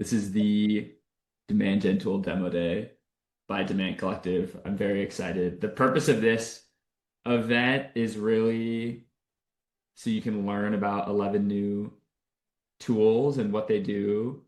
This is the Demand Gen Tool Demo Day by Demand Collective. I'm very excited. The purpose of this event is really so you can learn about 11 new tools and what they do,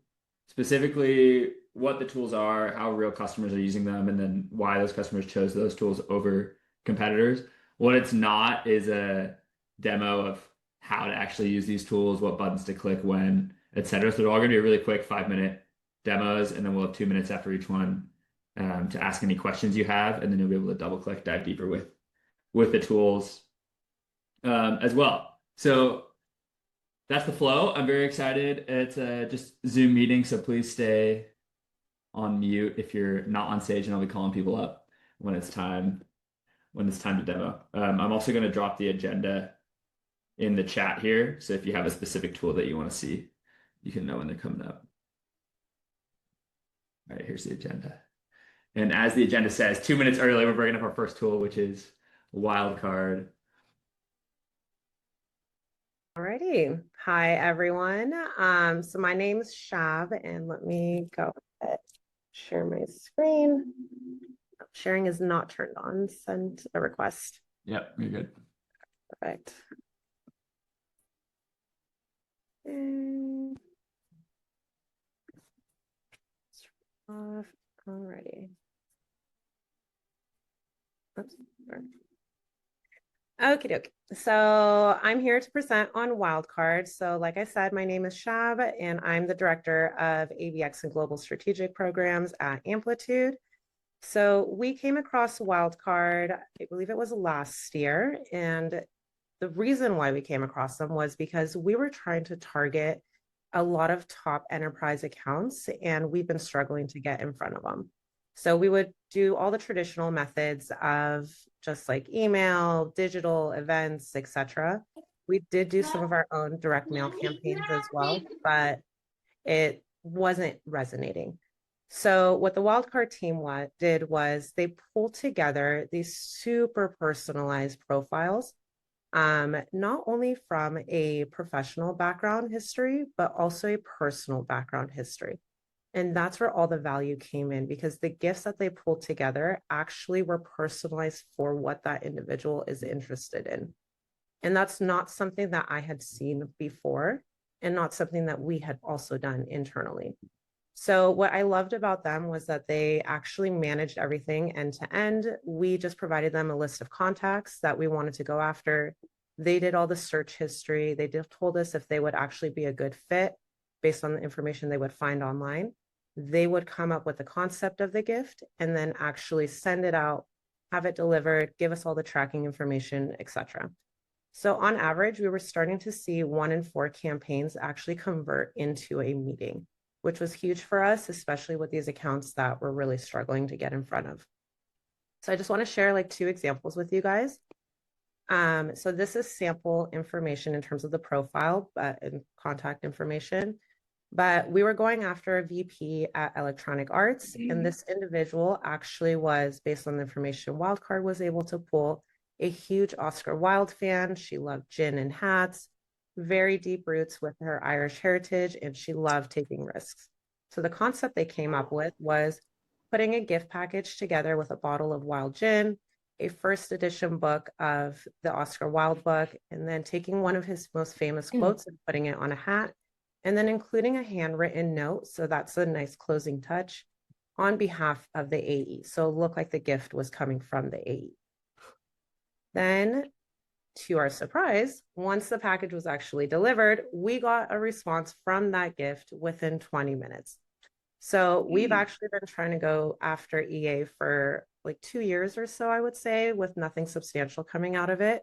specifically what the tools are, how real customers are using them, and then why those customers chose those tools over competitors. What it's not is a demo of how to actually use these tools, what buttons to click when, etc. So they're all going to be really quick 5-minute demos, and then we'll have 2 minutes after each one to ask any questions you have, and then you'll be able to double click, dive deeper with the tools as well. So that's the flow. I'm very excited. It's just Zoom meeting, so please stay on mute if you're not on stage, and I'll be calling people up when it's time to demo. I'm also going to drop the agenda in the chat here, so if you have a specific tool that you want to see, you can know when they're coming up. All right, here's the agenda. And as the agenda says, 2 minutes early, we're bringing up our first tool, which is Wildcard. Alrighty. Hi, everyone. So my name is Shab, and let me go ahead, share my screen. Sharing is not turned on. Send a request. Yep, you're good. Perfect. And off. Alrighty. Oops. Okie dokie. So I'm here to present on Wildcard. So like I said, my name is Shab, and I'm the Director of AVX and Global Strategic Programs at Amplitude. So we came across Wildcard, I believe it was last year. And the reason why we came across them was because we were trying to target a lot of top enterprise accounts, and we've been struggling to get in front of them. So we would do all the traditional methods of just like email, digital events, etc. We did do some of our own direct mail campaigns as well, but it wasn't resonating. So what the Wildcard team did was they pulled together these super personalized profiles, not only from a professional background history, but also a personal background history. And that's where all the value came in, because the gifts that they pulled together actually were personalized for what that individual is interested in. And that's not something that I had seen before, and not something that we had also done internally. So what I loved about them was that they actually managed everything end to end. We just provided them a list of contacts that we wanted to go after. They did all the search history. They told us if they would actually be a good fit based on the information they would find online. They would come up with the concept of the gift and then actually send it out, have it delivered, give us all the tracking information, etc. So on average, we were starting to see 1 in 4 campaigns actually convert into a meeting, which was huge for us, especially with these accounts that we're really struggling to get in front of. So I just want to share like 2 examples with you guys. So this is sample information in terms of the profile and contact information. But we were going after a VP at Electronic Arts, and this individual actually was, based on the information Wildcard was able to pull, a huge Oscar Wilde fan. She loved gin and hats, very deep roots with her Irish heritage, and she loved taking risks. So the concept they came up with was putting a gift package together with a bottle of wild gin, a first edition book of the Oscar Wilde book, and then taking one of his most famous quotes and putting it on a hat, and then including a handwritten note. So that's a nice closing touch on behalf of the AE. So it looked like the gift was coming from the AE. Then, to our surprise, once the package was actually delivered, we got a response from that gift within 20 minutes. So we've actually been trying to go after EA for like 2 years or so, I would say, with nothing substantial coming out of it.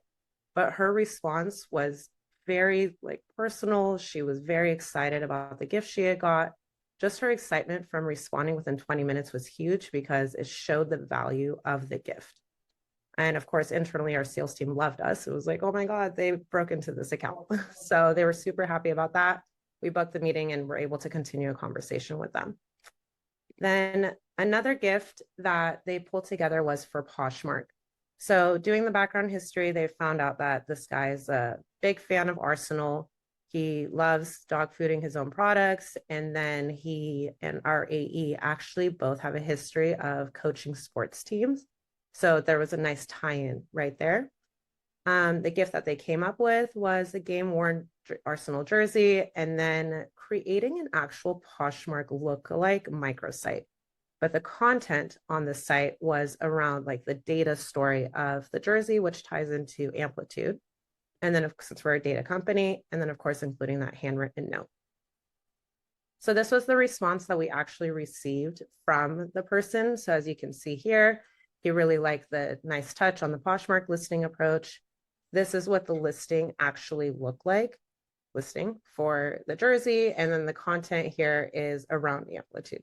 But her response was very like personal. She was very excited about the gift she had got. Just her excitement from responding within 20 minutes was huge, because it showed the value of the gift. And of course, internally, our sales team loved us. It was like, oh my God, they broke into this account. So they were super happy about that. We booked the meeting and were able to continue a conversation with them. Then another gift that they pulled together was for Poshmark. So doing the background history, they found out that this guy is a big fan of Arsenal. He loves dog fooding his own products. And then he and our AE actually both have a history of coaching sports teams. So there was a nice tie-in right there. The gift that they came up with was a game worn Arsenal jersey and then creating an actual Poshmark lookalike microsite. But the content on the site was around like the data story of the jersey, which ties into Amplitude. And then, since we're a data company, and then, of course, including that handwritten note. So this was the response that we actually received from the person. So as you can see here, he really liked the nice touch on the Poshmark listing approach. This is what the listing actually looked like, listing for the jersey. And then the content here is around the Amplitude.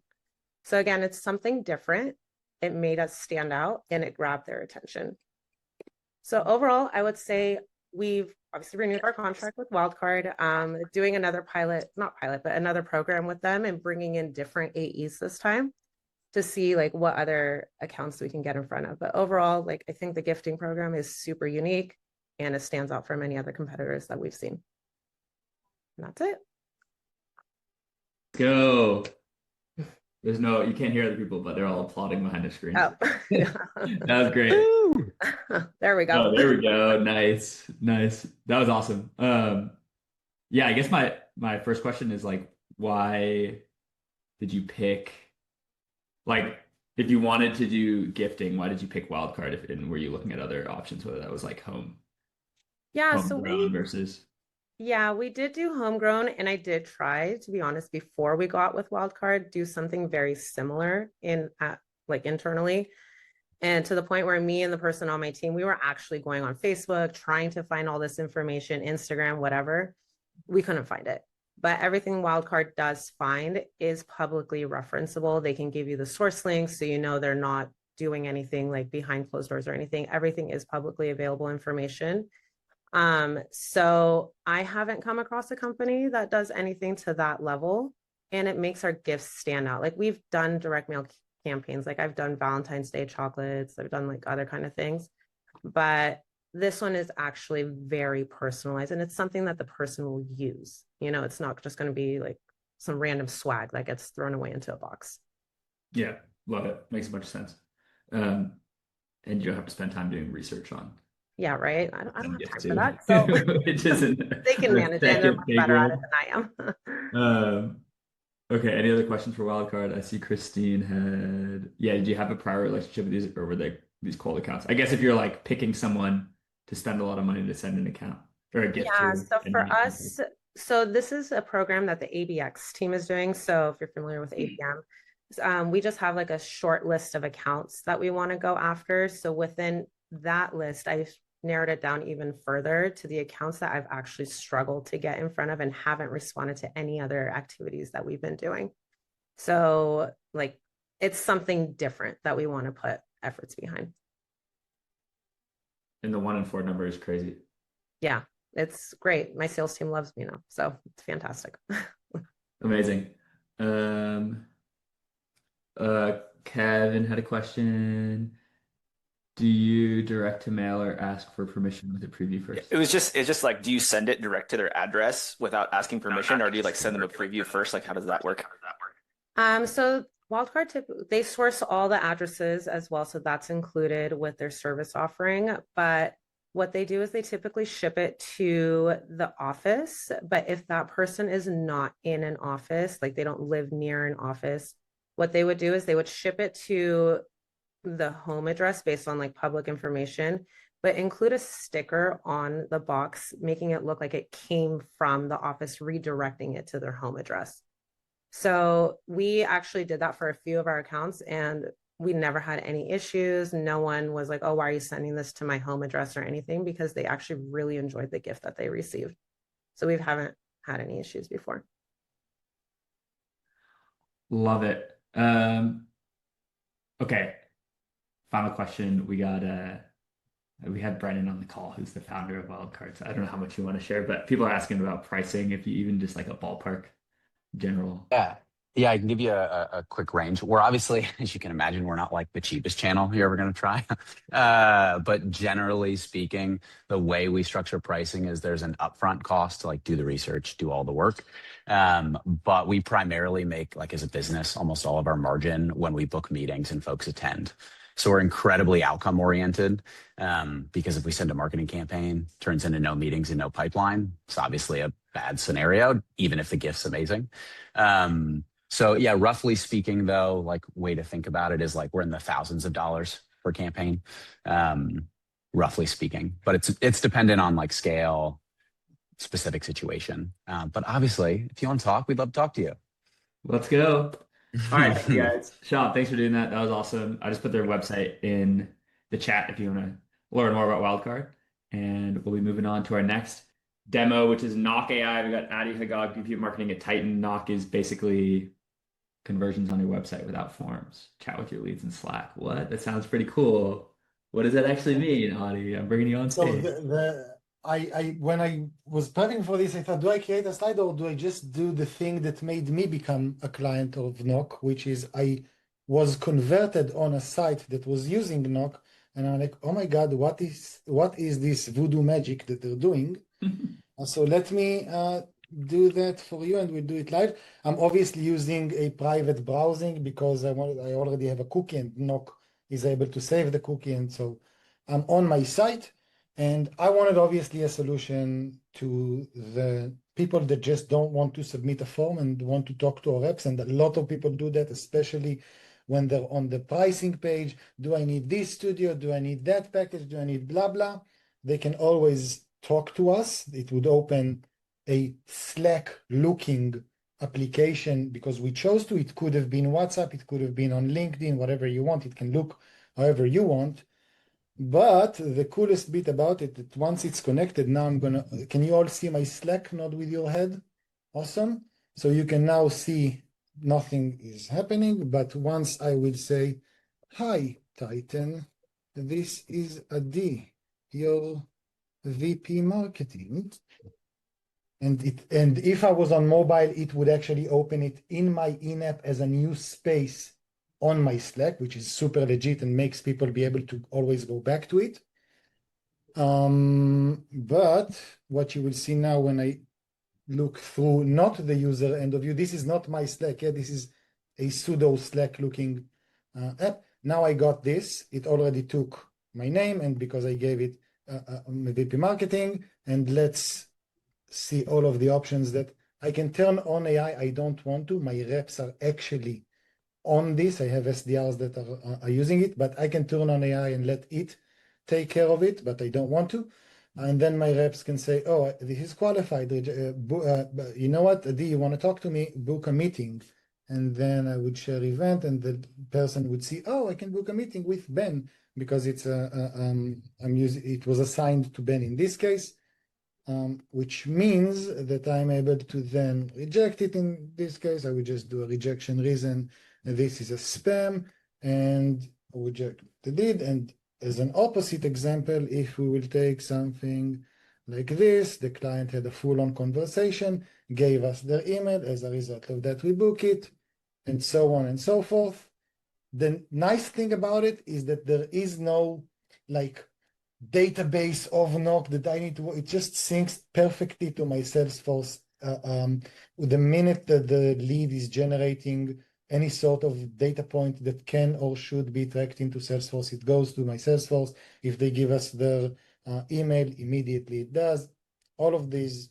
So again, it's something different. It made us stand out and it grabbed their attention. So overall, I would say we've obviously renewed our contract with Wildcard, doing another another program with them and bringing in different AEs this time to see like what other accounts we can get in front of. But overall, like I think the gifting program is super unique and it stands out from any other competitors that we've seen. And that's it. Go. You can't hear other people, but they're all applauding behind the screen. Oh. That was great. There we go. Oh, there we go. Nice. Nice. That was awesome. Yeah, I guess my first question is like, why did you pick, like, if you wanted to do gifting, why did you pick Wildcard? And were you looking at other options, whether that was like Yeah, so homegrown versus? yeah, we did do homegrown, and I did try, to be honest, before we got with Wildcard, do something very similar like internally. And to the point where me and the person on my team, we were actually going on Facebook, trying to find all this information, Instagram, whatever. We couldn't find it. But everything Wildcard does find is publicly referenceable. They can give you the source links so you know they're not doing anything like behind closed doors or anything. Everything is publicly available information. So I haven't come across a company that does anything to that level, and it makes our gifts stand out. Like we've done direct mail campaigns, like I've done Valentine's Day chocolates, I've done like other kind of things, but this one is actually very personalized and it's something that the person will use. You know, it's not just going to be like some random swag that gets thrown away into a box. Yeah, love it. Makes a bunch of sense. And you don't have to spend time doing research on. Yeah, right. I don't have time too. for that. So Which isn't they can manage it. They're much better at it than I am. Okay, any other questions for Wildcard? I see Christine had, yeah, did you have a prior relationship with these, or were they these cold accounts? I guess if you're like picking someone to spend a lot of money to send an account or a gift Yeah, to, so and for us, so this is a program that the ABX team is doing. So if you're familiar with ABM, we just have like a short list of accounts that we want to go after. So within that list, I narrowed it down even further to the accounts that I've actually struggled to get in front of and haven't responded to any other activities that we've been doing. So like it's something different that we want to put efforts behind. and the 1 in 4 number is crazy. Yeah, it's great. My sales team loves me now, so it's fantastic. Amazing. Kevin had a question. Do you direct to mail or ask for permission with a preview first? It's just like, do you send it direct to their address without asking permission, or do you like send them a preview first? Like, how does that work? So Wildcard they source all the addresses as well, so that's included with their service offering. But what they do is they typically ship it to the office. But if that person is not in an office, like they don't live near an office, what they would do is they would ship it to the home address based on like public information, but include a sticker on the box, making it look like it came from the office, redirecting it to their home address. So we actually did that for a few of our accounts and we never had any issues. No one was like, oh, why are you sending this to my home address or anything? Because they actually really enjoyed the gift that they received. So we haven't had any issues before. Love it. Okay. Final question. We had Brennan on the call, who's the founder of Wildcards. I don't know how much you want to share, but people are asking about pricing, if you even just like a ballpark general. Yeah. Yeah, I can give you a quick range. We're obviously, as you can imagine, we're not like the cheapest channel you're ever going to try. But generally speaking, the way we structure pricing is there's an upfront cost to like do the research, do all the work. But we primarily make, like as a business, almost all of our margin when we book meetings and folks attend. So we're incredibly outcome oriented, because if we send a marketing campaign, turns into no meetings and no pipeline, it's obviously a bad scenario, even if the gift's amazing. So yeah, roughly speaking though, like way to think about it is like we're in the thousands of dollars per campaign, roughly speaking, but it's dependent on like scale, specific situation. But obviously if you want to talk, we'd love to talk to you. Let's go. All right, thank you guys. Shab, thanks for doing that. That was awesome. I just put their website in the chat if you want to learn more about Wildcard. And we'll be moving on to our next demo, which is Knock AI. We got Nadia, Hagag, VP of Marketing at Titan. Knock is basically conversions on your website without forms. Chat with your leads in Slack. What? That sounds pretty cool. What does that actually mean, Adi? I'm bringing you on So stage. when I was prepping for this, I thought, do I create a slide or do I just do the thing that made me become a client of Knock, which is I was converted on a site that was using Knock, and I'm like, oh my God, what is this voodoo magic that they're doing? So let me do that for you, and we'll do it live. I'm obviously using a private browsing because I already have a cookie, and Knock is able to save the cookie, and so I'm on my site. And I wanted obviously a solution to the people that just don't want to submit a form and want to talk to our reps. And a lot of people do that, especially when they're on the pricing page. Do I need this studio? Do I need that package? Do I need blah, blah? They can always talk to us. It would open a Slack looking application because we chose to. It could have been WhatsApp. It could have been on LinkedIn, whatever you want. It can look however you want. But the coolest bit about it, that once it's connected, now can you all see my Slack node with your head? Awesome. So you can now see nothing is happening, but once I will say, hi, Titan, this is Adi, your VP marketing. And if I was on mobile, it would actually open it in my in-app as a new space on my Slack, which is super legit and makes people be able to always go back to it. But what you will see now when I look through not the user end of view, this is not my Slack. Yeah, this is a pseudo Slack looking app. Now I got this. It already took my name, and because I gave it VP marketing, and let's see all of the options that I can turn on AI. I don't want to. My reps are actually on this. I have SDRs that are using it, but I can turn on AI and let it take care of it, but I don't want to. And then my reps can say, oh, this is qualified. You know what, Adi, you want to talk to me? Book a meeting. And then I would share event, and the person would see, oh, I can book a meeting with Ben because it was assigned to Ben in this case. Which means that I'm able to then reject it. In this case, I would just do a rejection reason. This is a spam, and reject the lead. And as an opposite example, if we will take something like this, the client had a full-on conversation, gave us their email. As a result of that, we book it, and so on and so forth. The nice thing about it is that there is no like database of Knock that I need to, it just syncs perfectly to my Salesforce. The minute that the lead is generating any sort of data point that can or should be tracked into Salesforce, it goes to my Salesforce. If they give us their email, immediately it does. All of these,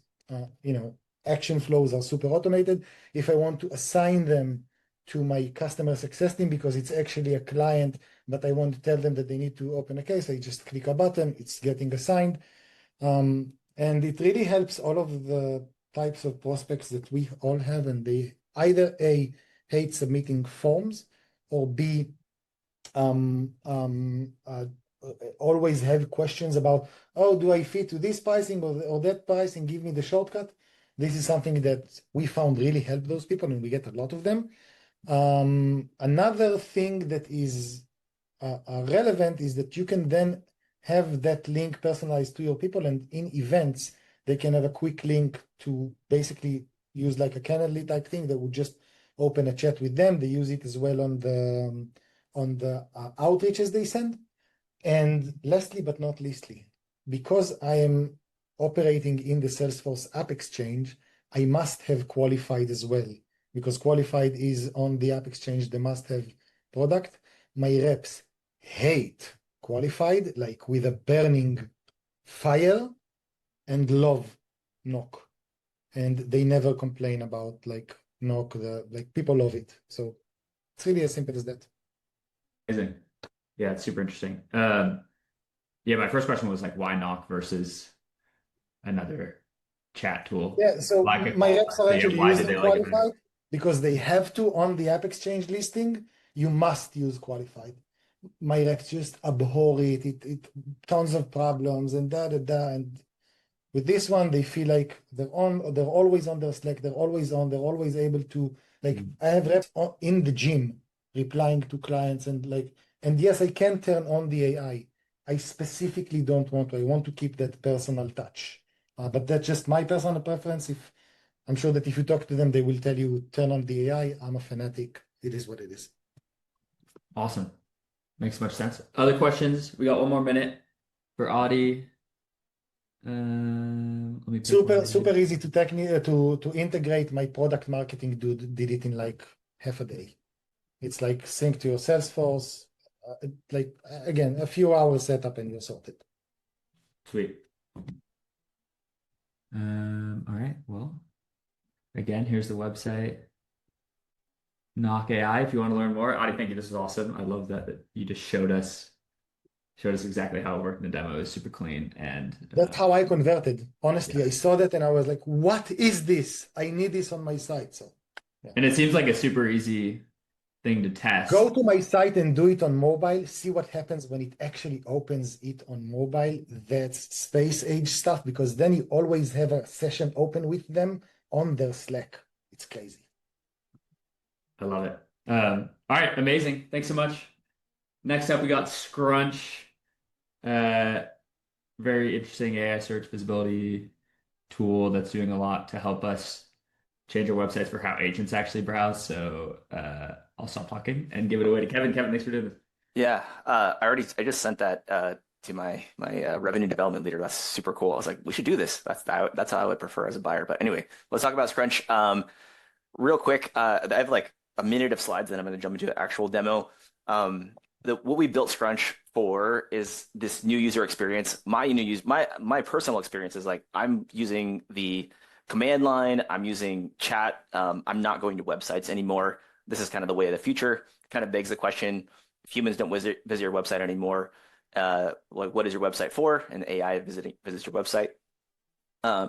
action flows are super automated. If I want to assign them to my customer success team because it's actually a client, but I want to tell them that they need to open a case, I just click a button, it's getting assigned. And it really helps all of the types of prospects that we all have, and they either A, hate submitting forms, or B, always have questions about, oh, do I fit to this pricing or that pricing, give me the shortcut. This is something that we found really help those people, and we get a lot of them. Another thing that is relevant is that you can then have that link personalized to your people, and in events, they can have a quick link to basically use like a Calendly type thing that would just open a chat with them. They use it as well on the outreaches they send. And lastly, but not leastly, because I am operating in the Salesforce App Exchange, I must have qualified as well, because qualified is on the App Exchange, the must-have product. My reps hate qualified, like with a burning fire, and love knock. And they never complain about like knock, like people love it. So it's really as simple as that. Amazing. Yeah, it's super interesting. Yeah, my first question was like, why knock versus another chat tool? Yeah, so Like a my call. reps are So yeah, actually why did using they like it? qualified because they have to on the App Exchange listing. You must use qualified. My reps just abhor it. It tons of problems and da da da. And with this one, they feel like they're on. They're always on their Slack. They're always on. They're always able to like. I have reps in the gym replying to clients and like. And yes, I can turn on the AI. I specifically don't want to. I want to keep that personal touch. But that's just my personal preference. If I'm sure that if you talk to them, they will tell you turn on the AI. I'm a fanatic. It is what it is. Awesome. Makes much sense. Other questions? We got one more minute for Audie. Let me pick one. Super easy to integrate. My product marketing dude did it in like half a day. It's like sync to your Salesforce. Like again, a few hours setup and you're sorted. Sweet. All right. Well, again, here's the website. Knock AI if you want to learn more. Audie, thank you. This is awesome. I love that you just showed us exactly how it worked in the demo. It was super clean. And That's how I converted. Honestly, yeah. I saw that and I was like, what is this? I need this on my site. So yeah. And it seems like a super easy thing to test. Go to my site and do it on mobile. See what happens when it actually opens it on mobile. That's space age stuff because then you always have a session open with them on their Slack. It's crazy. I love it. All right, amazing. Thanks so much. Next up, we got Scrunch. Very interesting AI search visibility tool that's doing a lot to help us change our websites for how agents actually browse. So I'll stop talking and give it away to Kevin. Kevin, thanks for doing this. Yeah, I just sent that to my revenue development leader. That's super cool. I was like, we should do this. That's how I would prefer as a buyer. But anyway, let's talk about Scrunch. Real quick, I have like a minute of slides, then I'm going to jump into the actual demo. What we built Scrunch for is this new user experience. My personal experience is like I'm using the command line. I'm using chat. I'm not going to websites anymore. This is kind of the way of the future. Kind of begs the question: if humans don't visit your website anymore, like what is your website for? And AI visits your website.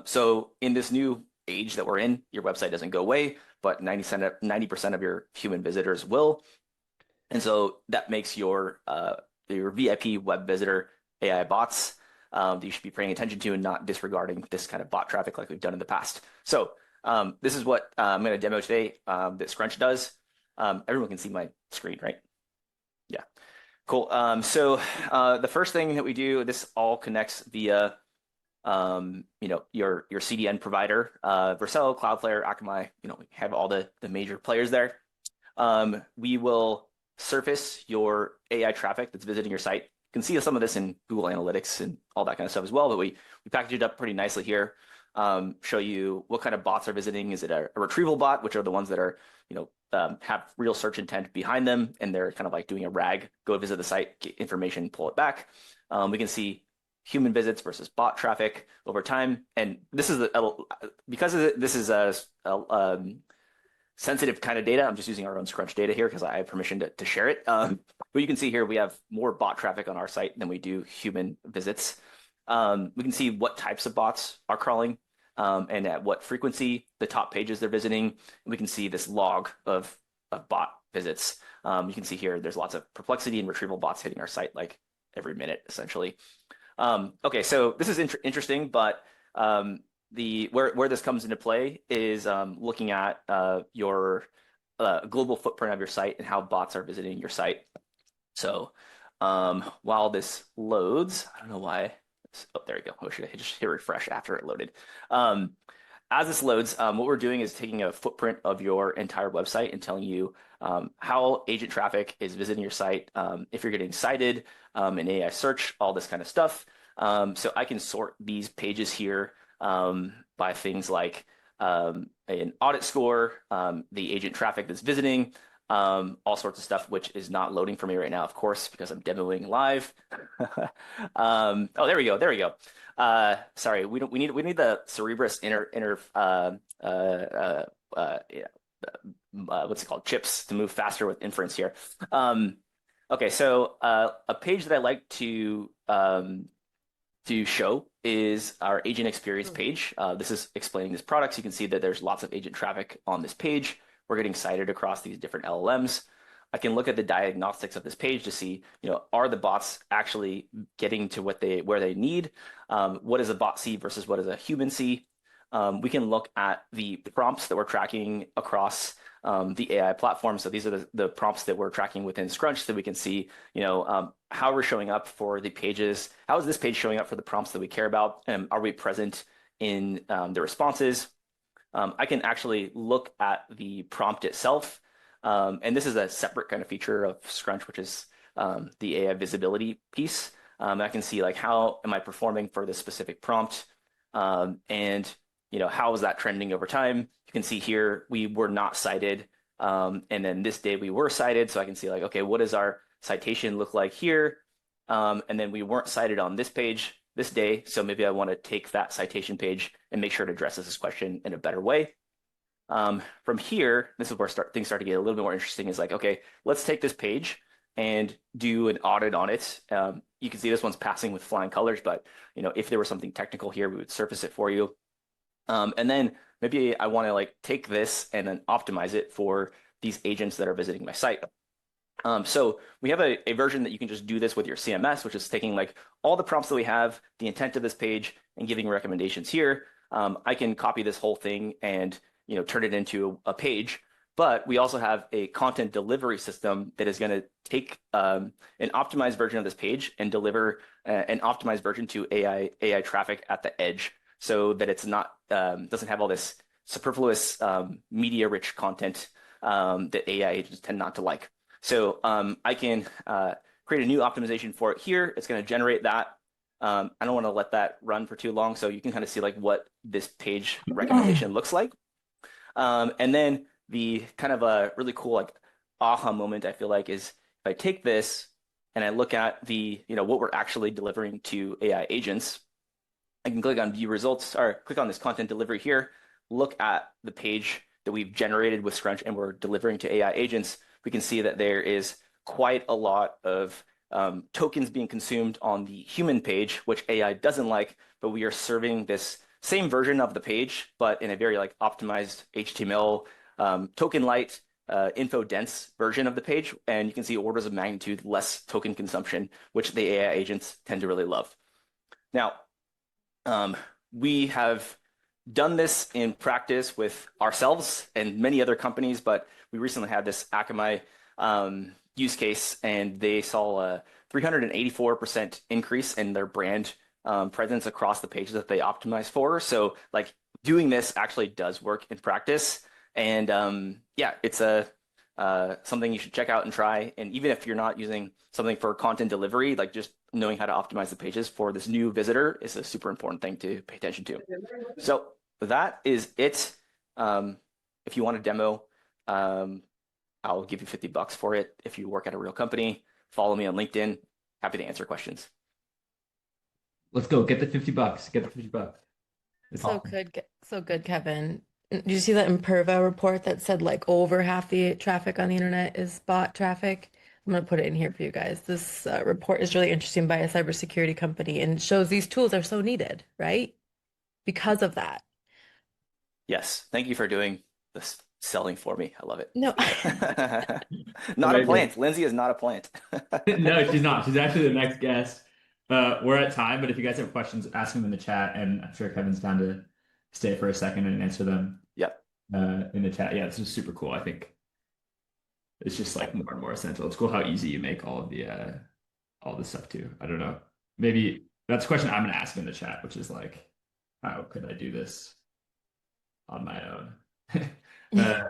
So in this new age that we're in, your website doesn't go away, but 90% of your human visitors will. And so that makes your VIP web visitor AI bots that you should be paying attention to and not disregarding this kind of bot traffic like we've done in the past. So this is what I'm going to demo today that Scrunch does. Everyone can see my screen, right? Yeah, cool. So the first thing that we do, this all connects via your CDN provider, Vercel, Cloudflare, Akamai. We have all the major players there. We will surface your AI traffic that's visiting your site. You can see some of this in Google Analytics and all that kind of stuff as well, but we package it up pretty nicely here. Show you what kind of bots are visiting. Is it a retrieval bot, which are the ones that are, have real search intent behind them, and they're kind of like doing a RAG, go visit the site, get information, pull it back. We can see human visits versus bot traffic over time. And this is because this is a sensitive kind of data. I'm just using our own Scrunch data here because I have permission to share it. But you can see here we have more bot traffic on our site than we do human visits. We can see what types of bots are crawling and at what frequency, the top pages they're visiting. We can see this log of bot visits. You can see here there's lots of perplexity and retrieval bots hitting our site like every minute, essentially. Okay, so this is interesting, but where this comes into play is looking at your global footprint of your site and how bots are visiting your site. So while this loads, I don't know why. Oh, there you go. Oh, should I just hit refresh after it loaded? as this loads, what we're doing is taking a footprint of your entire website and telling you how agent traffic is visiting your site, if you're getting cited, an AI search, all this kind of stuff. So I can sort these pages here by things like an audit score, the agent traffic that's visiting, all sorts of stuff, which is not loading for me right now, of course, because I'm demoing live. Oh, there we go. There we go. Sorry, we need the Cerebrus yeah, what's it called? Chips to move faster with inference here. Okay, so a page that I like to show is our agent experience page. This is explaining this product. So you can see that there's lots of agent traffic on this page. We're getting cited across these different LLMs. I can look at the diagnostics of this page to see, are the bots actually getting to where they need? What does a bot see versus what does a human see? We can look at the prompts that we're tracking across the AI platform. So these are the prompts that we're tracking within Scrunch, so we can see, how we're showing up for the pages. How is this page showing up for the prompts that we care about? And are we present in the responses? I can actually look at the prompt itself. And this is a separate kind of feature of Scrunch, which is the AI visibility piece. I can see like, how am I performing for this specific prompt? And how is that trending over time? You can see here, we were not cited. And then this day we were cited. So I can see like, okay, what does our citation look like here? And then we weren't cited on this page this day. So maybe I want to take that citation page and make sure it addresses this question in a better way. From here, this is where things start to get a little bit more interesting, is like, okay, let's take this page and do an audit on it. You can see this one's passing with flying colors, but if there was something technical here, we would surface it for you. And then maybe I want to like take this and then optimize it for these agents that are visiting my site. So we have a version that you can just do this with your CMS, which is taking like all the prompts that we have, the intent of this page, and giving recommendations here. I can copy this whole thing and turn it into a page. But we also have a content delivery system that is going to take an optimized version of this page and deliver an optimized version to AI traffic at the edge, so that it's not doesn't have all this superfluous media-rich content that AI agents tend not to like. So I can create a new optimization for it here. It's going to generate that. I don't want to let that run for too long, so you can kind of see like what this page recommendation looks like. And then the kind of a really cool like aha moment, I feel like, is if I take this and I look at the what we're actually delivering to AI agents, I can click on view results, or click on this content delivery here, look at the page that we've generated with Scrunch and we're delivering to AI agents. We can see that there is quite a lot of tokens being consumed on the human page, which AI doesn't like, but we are serving this same version of the page, but in a very like optimized HTML token light, info dense version of the page. And you can see orders of magnitude less token consumption, which the AI agents tend to really love. Now, we have done this in practice with ourselves and many other companies, but we recently had this Akamai use case, and they saw a 384% increase in their brand presence across the pages that they optimized for. So like doing this actually does work in practice. And yeah, it's something you should check out and try. And even if you're not using something for content delivery, like just knowing how to optimize the pages for this new visitor is a super important thing to pay attention to. So that is it. If you want a demo, I'll give you $50 for it. If you work at a real company, follow me on LinkedIn. Happy to answer questions. Let's go. Get the $50. Get the $50. It's So awesome. good, so good, Kevin. Did you see that Imperva report that said like over half the traffic on the internet is bot traffic? I'm going to put it in here for you guys. This report is really interesting by a cybersecurity company, and it shows these tools are so needed, right? Because of that. Yes. Thank you for doing this selling for me. I love it. No. Not a plant. Lindsey is not a plant. No, she's not. She's actually the next guest. We're at time, but if you guys have questions, ask them in the chat, and I'm sure Kevin's down to stay for a second and answer them. Yep. In the chat. Yeah, this is super cool. I think it's just like more and more essential. It's cool how easy you make all the stuff too. I don't know. Maybe that's a question I'm gonna ask in the chat, which is like, how could I do this on my own. Uh,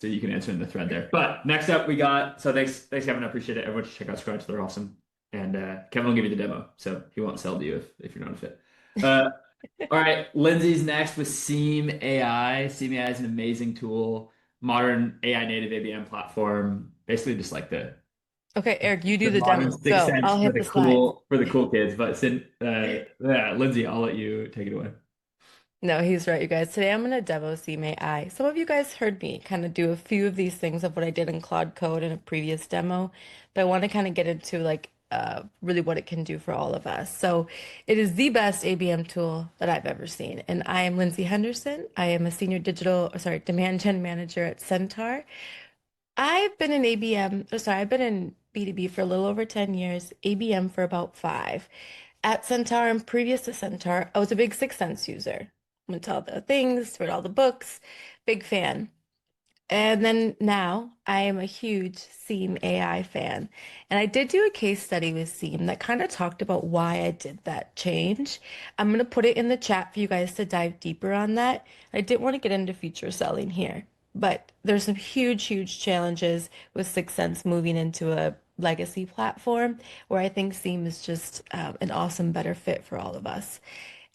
so you can answer in the thread there. But next up, we got, so thanks, Kevin. I appreciate it. Everyone should check out Scrunch. They're awesome. And Kevin will give you the demo, so he won't sell to you if you're not a fit. All right, Lindsey's next with Seam AI. Seam AI is an amazing tool, modern AI native ABM platform. Basically, just like Okay, Eric, you do the the modern demo. Sixth Go. Sense I'll hit the slides. for the cool kids. But yeah, Lindsey, I'll let you take it away. No, he's right, you guys. Today I'm going to demo Seam AI. Some of you guys heard me kind of do a few of these things of what I did in Claude Code in a previous demo, but I want to kind of get into like really what it can do for all of us. So it is the best ABM tool that I've ever seen. And I am Lindsey Henderson. I am a senior demand gen manager at Centaur. I've been in I've been in B2B for a little over 10 years, ABM for about 5. At Centaur and previous to Centaur, I was a big Sixth Sense user. Went to all the things, read all the books, big fan. And then now I am a huge Seam AI fan. And I did do a case study with Seam that kind of talked about why I did that change. I'm going to put it in the chat for you guys to dive deeper on that. I didn't want to get into future selling here, but there's some huge, huge challenges with Sixth Sense moving into a legacy platform where I think Seam is just an awesome, better fit for all of us.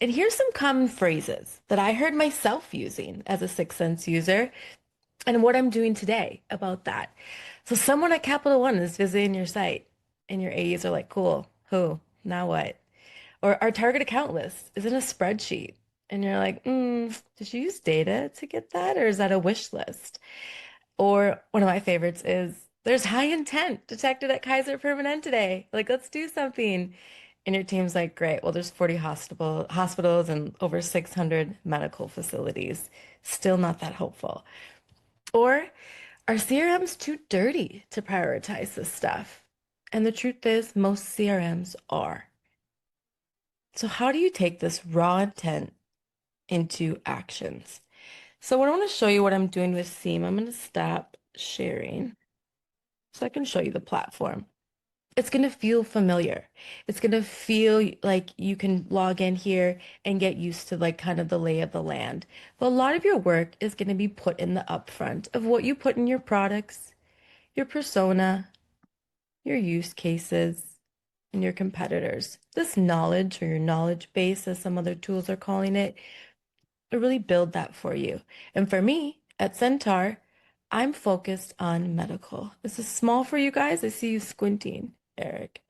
And here's some common phrases that I heard myself using as a Sixth Sense user and what I'm doing today about that. So someone at Capital One is visiting your site and your AEs are like, cool, who? Now what? Or our target account list is in a spreadsheet. And you're like, did you use data to get that? Or is that a wish list? Or one of my favorites is there's high intent detected at Kaiser Permanente today. Like, let's do something. And your team's like, great. Well, there's 40 hospitals and over 600 medical facilities. Still not that hopeful. Or are CRMs too dirty to prioritize this stuff? And the truth is, most CRMs are. So how do you take this raw intent into actions? So what I want to show you what I'm doing with Seam, I'm going to stop sharing so I can show you the platform. It's going to feel familiar. It's going to feel like you can log in here and get used to like kind of the lay of the land. But a lot of your work is going to be put in the upfront of what you put in your products, your persona, your use cases, and your competitors. This knowledge or your knowledge base, as some other tools are calling it, will really build that for you. And for me at Centaur, I'm focused on medical. This is small for you guys. I see you squinting, Eric.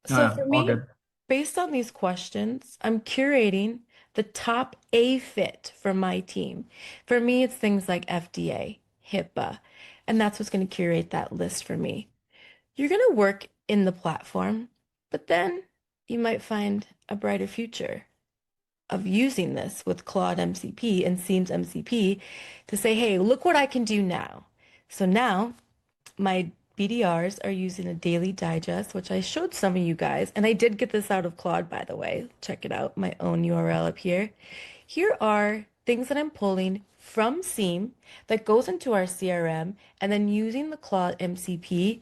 Oh, So yeah, for all me, good. based on these questions, I'm curating the top A fit for my team. For me, it's things like FDA, HIPAA, and that's what's going to curate that list for me. You're going to work in the platform, but then you might find a brighter future of using this with Claude MCP and Seams MCP to say, hey, look what I can do now. So now my BDRs are using a daily digest, which I showed some of you guys. And I did get this out of Claude, by the way. Check it out, my own URL up here. Here are things that I'm pulling from Seam that goes into our CRM, and then using the Claude MCP,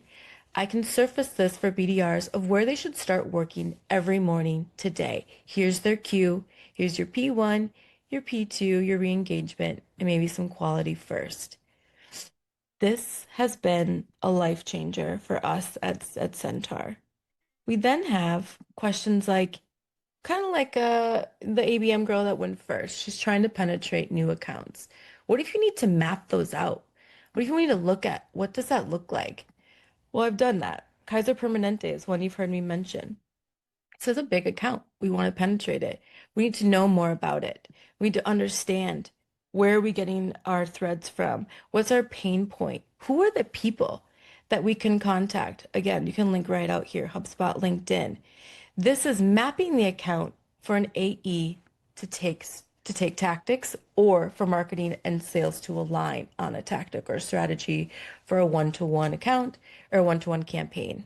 I can surface this for BDRs of where they should start working every morning today. Here's their queue. Here's your P1, your P2, your re-engagement, and maybe some quality first. This has been a life changer for us at Centaur. We then have questions like, kind of like the ABM girl that went first. She's trying to penetrate new accounts. What if you need to map those out? What if you need to look at what does that look like? Well, I've done that. Kaiser Permanente is one you've heard me mention. This is a big account. We want to penetrate it. We need to know more about it. We need to understand where are we getting our threads from? What's our pain point? Who are the people that we can contact? Again, you can link right out here, HubSpot, LinkedIn. This is mapping the account for an AE to take tactics or for marketing and sales to align on a tactic or strategy for a one-to-one account or a one-to-one campaign.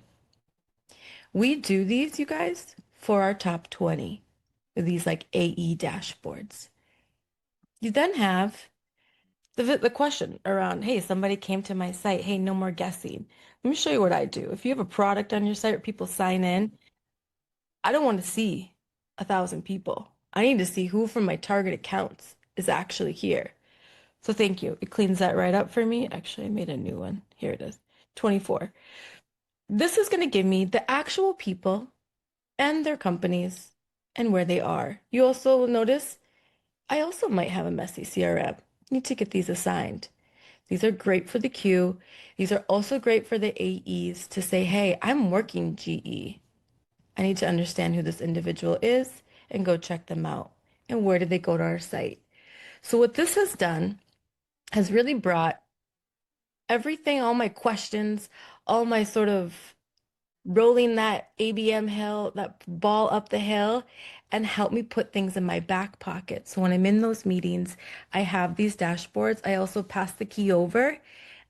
We do these, you guys, for our top 20 with these like AE dashboards. You then have the question around, hey, somebody came to my site. Hey, no more guessing. Let me show you what I do. If you have a product on your site where people sign in, I don't want to see 1,000 people. I need to see who from my target accounts is actually here. So thank you. It cleans that right up for me. Actually, I made a new one. Here it is, 24. This is going to give me the actual people and their companies and where they are. You also will notice I also might have a messy CRM. Need to get these assigned. These are great for the queue. These are also great for the AEs to say, hey, I'm working GE. I need to understand who this individual is and go check them out. And where did they go to our site? So what this has done has really brought everything, all my questions, all my sort of rolling that ABM hill, that ball up the hill, and help me put things in my back pocket. So when I'm in those meetings, I have these dashboards. I also pass the key over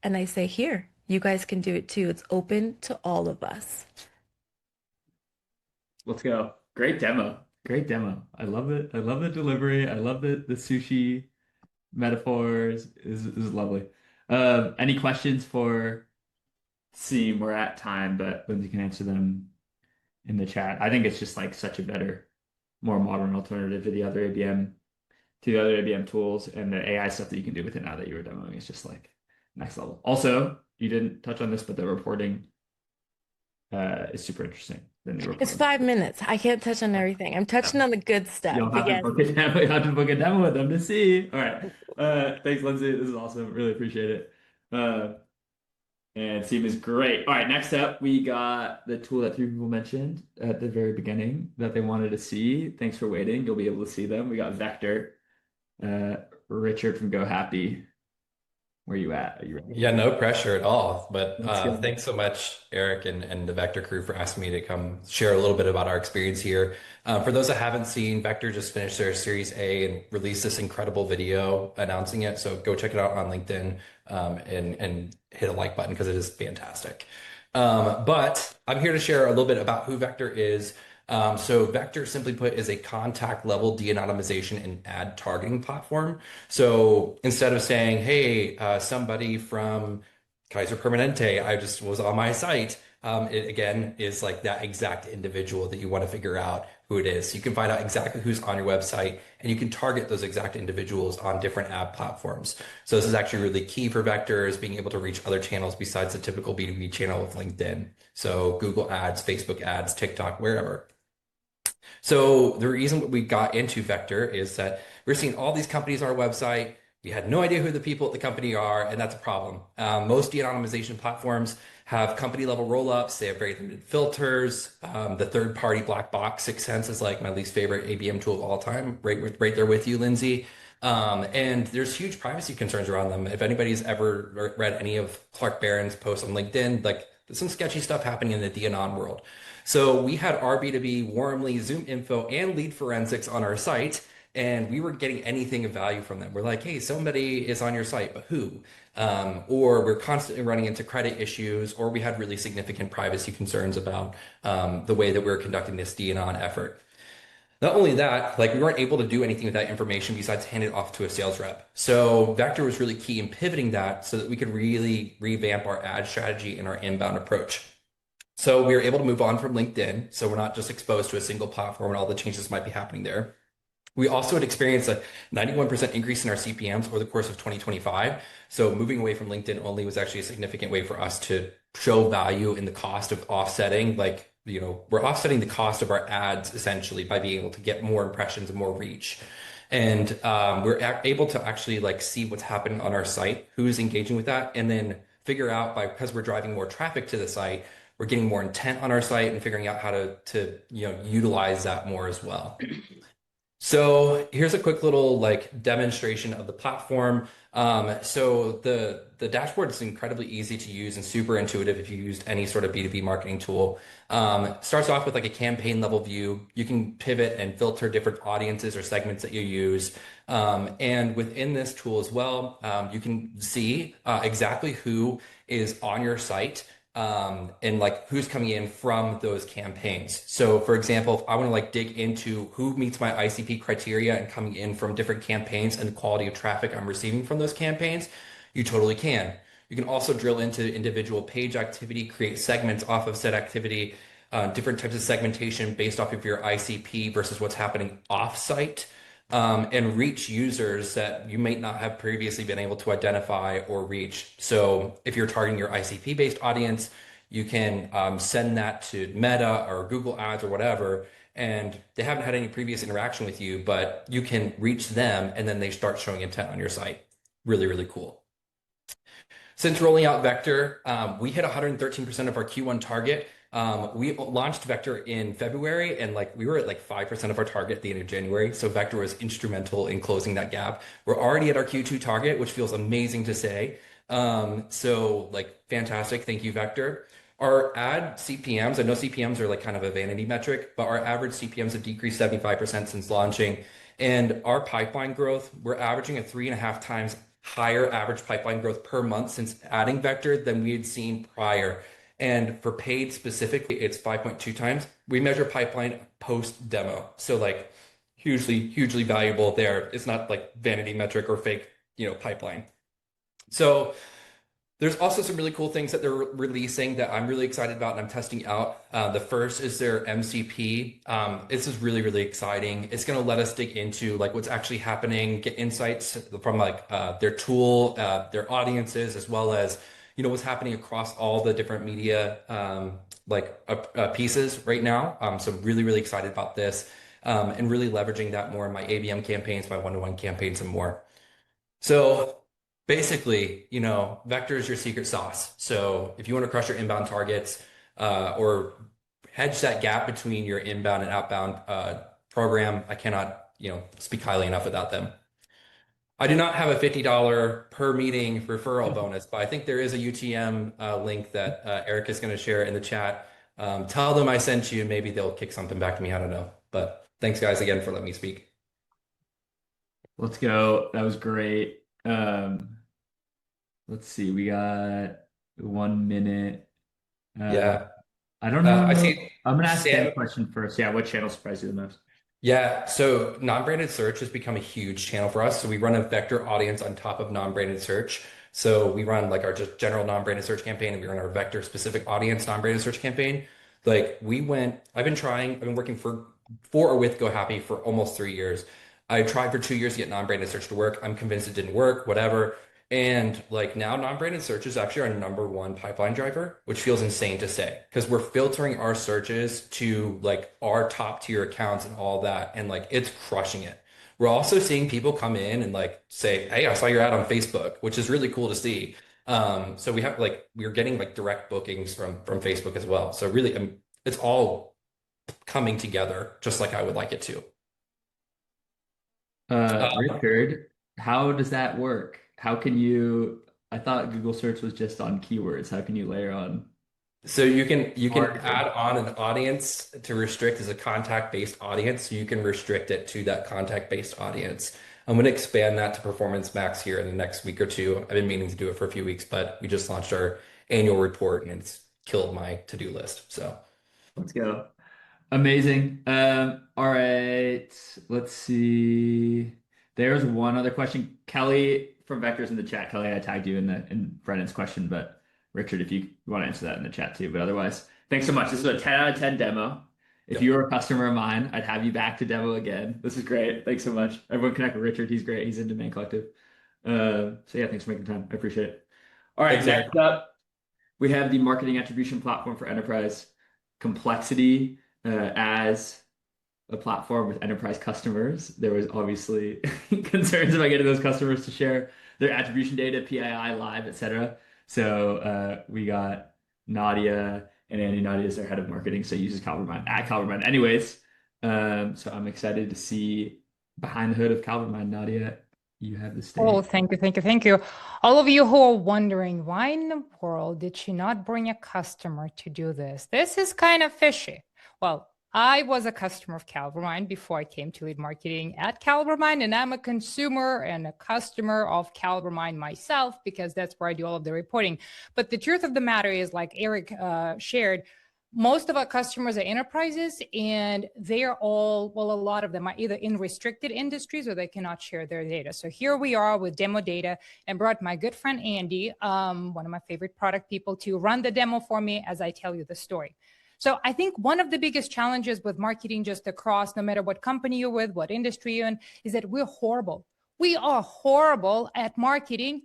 and I say, here, you guys can do it too. It's open to all of us. Let's go. Great demo. Great demo. I love it. I love the delivery. I love the sushi metaphors. Is lovely. Any questions for Seam? We're at time, but Lindsey can answer them in the chat. I think it's just like such a better, more modern alternative to the other ABM tools, and the AI stuff that you can do with it now that you were demoing is just like next level. Also, you didn't touch on this, but the reporting is super interesting. It's 5 minutes. I can't touch on everything. I'm touching on the good stuff. You'll have to book a demo. You'll have to book a demo with them to see. All right. Thanks, Lindsey. This is awesome. Really appreciate it. And Seam is great. All right. Next up, we got the tool that 3 people mentioned at the very beginning that they wanted to see. Thanks for waiting. You'll be able to see them. We got Vector, Richard from GoHappy. Where are you at? Are you ready? Yeah, no pressure at all. But thanks so much, Eric and the Vector crew for asking me to come share a little bit about our experience here. For those that haven't seen, Vector just finished their Series A and released this incredible video announcing it. So go check it out on LinkedIn and hit a like button because it is fantastic. But I'm here to share a little bit about who Vector is. So Vector, simply put, is a contact level de-anonymization and ad targeting platform. So instead of saying, hey, somebody from Kaiser Permanente, I just was on my site, it again is like that exact individual that you want to figure out who it is. So you can find out exactly who's on your website, and you can target those exact individuals on different ad platforms. So this is actually really key for Vector, is being able to reach other channels besides the typical B2B channel of LinkedIn. So Google ads, Facebook ads, TikTok, wherever. So the reason we got into Vector is that we're seeing all these companies on our website. We had no idea who the people at the company are, and that's a problem. Most de-anonymization platforms have company level rollups. They have very limited filters. The third party black box 6 Sense is like my least favorite ABM tool of all time, right there with you, Lindsey. And there's huge privacy concerns around them. If anybody's ever read any of Clark Barron's posts on LinkedIn, like there's some sketchy stuff happening in the de-anon world. So we had our B2B Warmly, Zoom Info, and Lead Forensics on our site, and we were getting anything of value from them. We're like, hey, somebody is on your site, but who? Or we're constantly running into credit issues, or we had really significant privacy concerns about the way that we were conducting this de-anon effort. Not only that, like we weren't able to do anything with that information besides hand it off to a sales rep. So Vector was really key in pivoting that so that we could really revamp our ad strategy and our inbound approach. So we were able to move on from LinkedIn. So we're not just exposed to a single platform and all the changes might be happening there. We also had experienced a 91% increase in our CPMs over the course of 2025. So moving away from LinkedIn only was actually a significant way for us to show value in the cost of offsetting. Like, you know, we're offsetting the cost of our ads essentially by being able to get more impressions and more reach. And we're able to actually like see what's happening on our site, who's engaging with that, and then figure out because we're driving more traffic to the site, we're getting more intent on our site and figuring out how to utilize that more as well. So here's a quick little like demonstration of the platform. So the dashboard is incredibly easy to use and super intuitive if you used any sort of B2B marketing tool. Starts off with like a campaign level view. You can pivot and filter different audiences or segments that you use. And within this tool as well, you can see exactly who is on your site. And like who's coming in from those campaigns. So for example, if I want to like dig into who meets my ICP criteria and coming in from different campaigns and the quality of traffic I'm receiving from those campaigns, you totally can. You can also drill into individual page activity, create segments off of said activity, different types of segmentation based off of your ICP versus what's happening off-site. and reach users that you might not have previously been able to identify or reach. So if you're targeting your ICP-based audience, you can send that to Meta or Google Ads or whatever, and they haven't had any previous interaction with you, but you can reach them and then they start showing intent on your site. Really, really cool. Since rolling out Vector, we hit 113% of our Q1 target. We launched Vector in February, and we were at 5% of our target at the end of January. So Vector was instrumental in closing that gap. We're already at our Q2 target, which feels amazing to say. So fantastic. Thank you, Vector. Our ad CPMs, I know CPMs are kind of a vanity metric, but our average CPMs have decreased 75% since launching. And our pipeline growth, we're averaging a 3.5 times higher average pipeline growth per month since adding Vector than we had seen prior. And for paid specifically, it's 5.2 times. We measure pipeline post demo. So hugely, hugely valuable there. It's not vanity metric or fake, pipeline. So there's also some really cool things that they're releasing that I'm really excited about and I'm testing out. The first is their MCP. This is really, really exciting. It's going to let us dig into what's actually happening, get insights from their tool, their audiences, as well as what's happening across all the different media pieces right now. So really, really excited about this and really leveraging that more in my ABM campaigns, my one-to-one campaigns, and more. So basically, Vector is your secret sauce. So if you want to crush your inbound targets or hedge that gap between your inbound and outbound program, I cannot, speak highly enough about them. I do not have a $50 per meeting referral bonus, but I think there is a UTM link that Eric is going to share in the chat. Tell them I sent you. Maybe they'll kick something back to me. I don't know. But thanks, guys, again for letting me speak. Let's go. That was great. Let's see. We got 1 minute. Yeah. I don't know. I see I'm gonna ask Sam. that question first. Yeah, what channel surprised you the most? Yeah, so non-branded search has become a huge channel for us. So we run a vector audience on top of non-branded search. So we run our just general non-branded search campaign, and we run our vector specific audience non-branded search campaign. I've been working for or with GoHappy for almost 3 years. I tried for 2 years to get non-branded search to work. I'm convinced it didn't work, whatever. And now non-branded search is actually our #1 pipeline driver, which feels insane to say because we're filtering our searches to our top tier accounts and all that. And it's crushing it. We're also seeing people come in and say, hey, I saw your ad on Facebook, which is really cool to see. So we have we're getting direct bookings from Facebook as well. So really, it's all coming together just like I would like it to. Richard, how does that work? How can you, I thought Google search was just on keywords. How can you layer on? So you can add on an audience to restrict as a contact-based audience. So you can restrict it to that contact-based audience. I'm going to expand that to Performance Max here in the next week or two. I've been meaning to do it for a few weeks, but we just launched our annual report and it's killed my to-do list. So Let's go. Amazing. All right. Let's see. There's one other question. Kelly from Vectors in the chat. Kelly, I tagged you in Brennan's question, but Richard, if you want to answer that in the chat too. But otherwise, thanks so much. This is a 10 out of 10 demo. If you were a customer of mine, I'd have you back to demo again. This is great. Thanks so much. Everyone connect with Richard. He's great. He's in Demand Collective. So yeah, thanks for making time. I appreciate it. All right, next up, we have the marketing attribution platform for enterprise complexity as a platform with enterprise customers. There was obviously concerns about getting those customers to share their attribution data, PII, live, etc. So we got Nadia and Andy. Nadia is their head of marketing, so uses CaliberMind at CaliberMind. Anyways, so I'm excited to see behind the hood of CaliberMind. Nadia, you have the stage. Oh, thank you, thank you, thank you. All of you who are wondering, why in the world did she not bring a customer to do this? This is kind of fishy. Well, I was a customer of CaliberMind before I came to lead marketing at CaliberMind, and I'm a consumer and a customer of CaliberMind myself because that's where I do all of the reporting. But the truth of the matter is, like Eric shared, most of our customers are enterprises, and they are all, well, a lot of them are either in restricted industries or they cannot share their data. So here we are with demo data, and brought my good friend Andy, one of my favorite product people, to run the demo for me as I tell you the story. So I think one of the biggest challenges with marketing just across, no matter what company you're with, what industry you're in, is that we're horrible. We are horrible at marketing.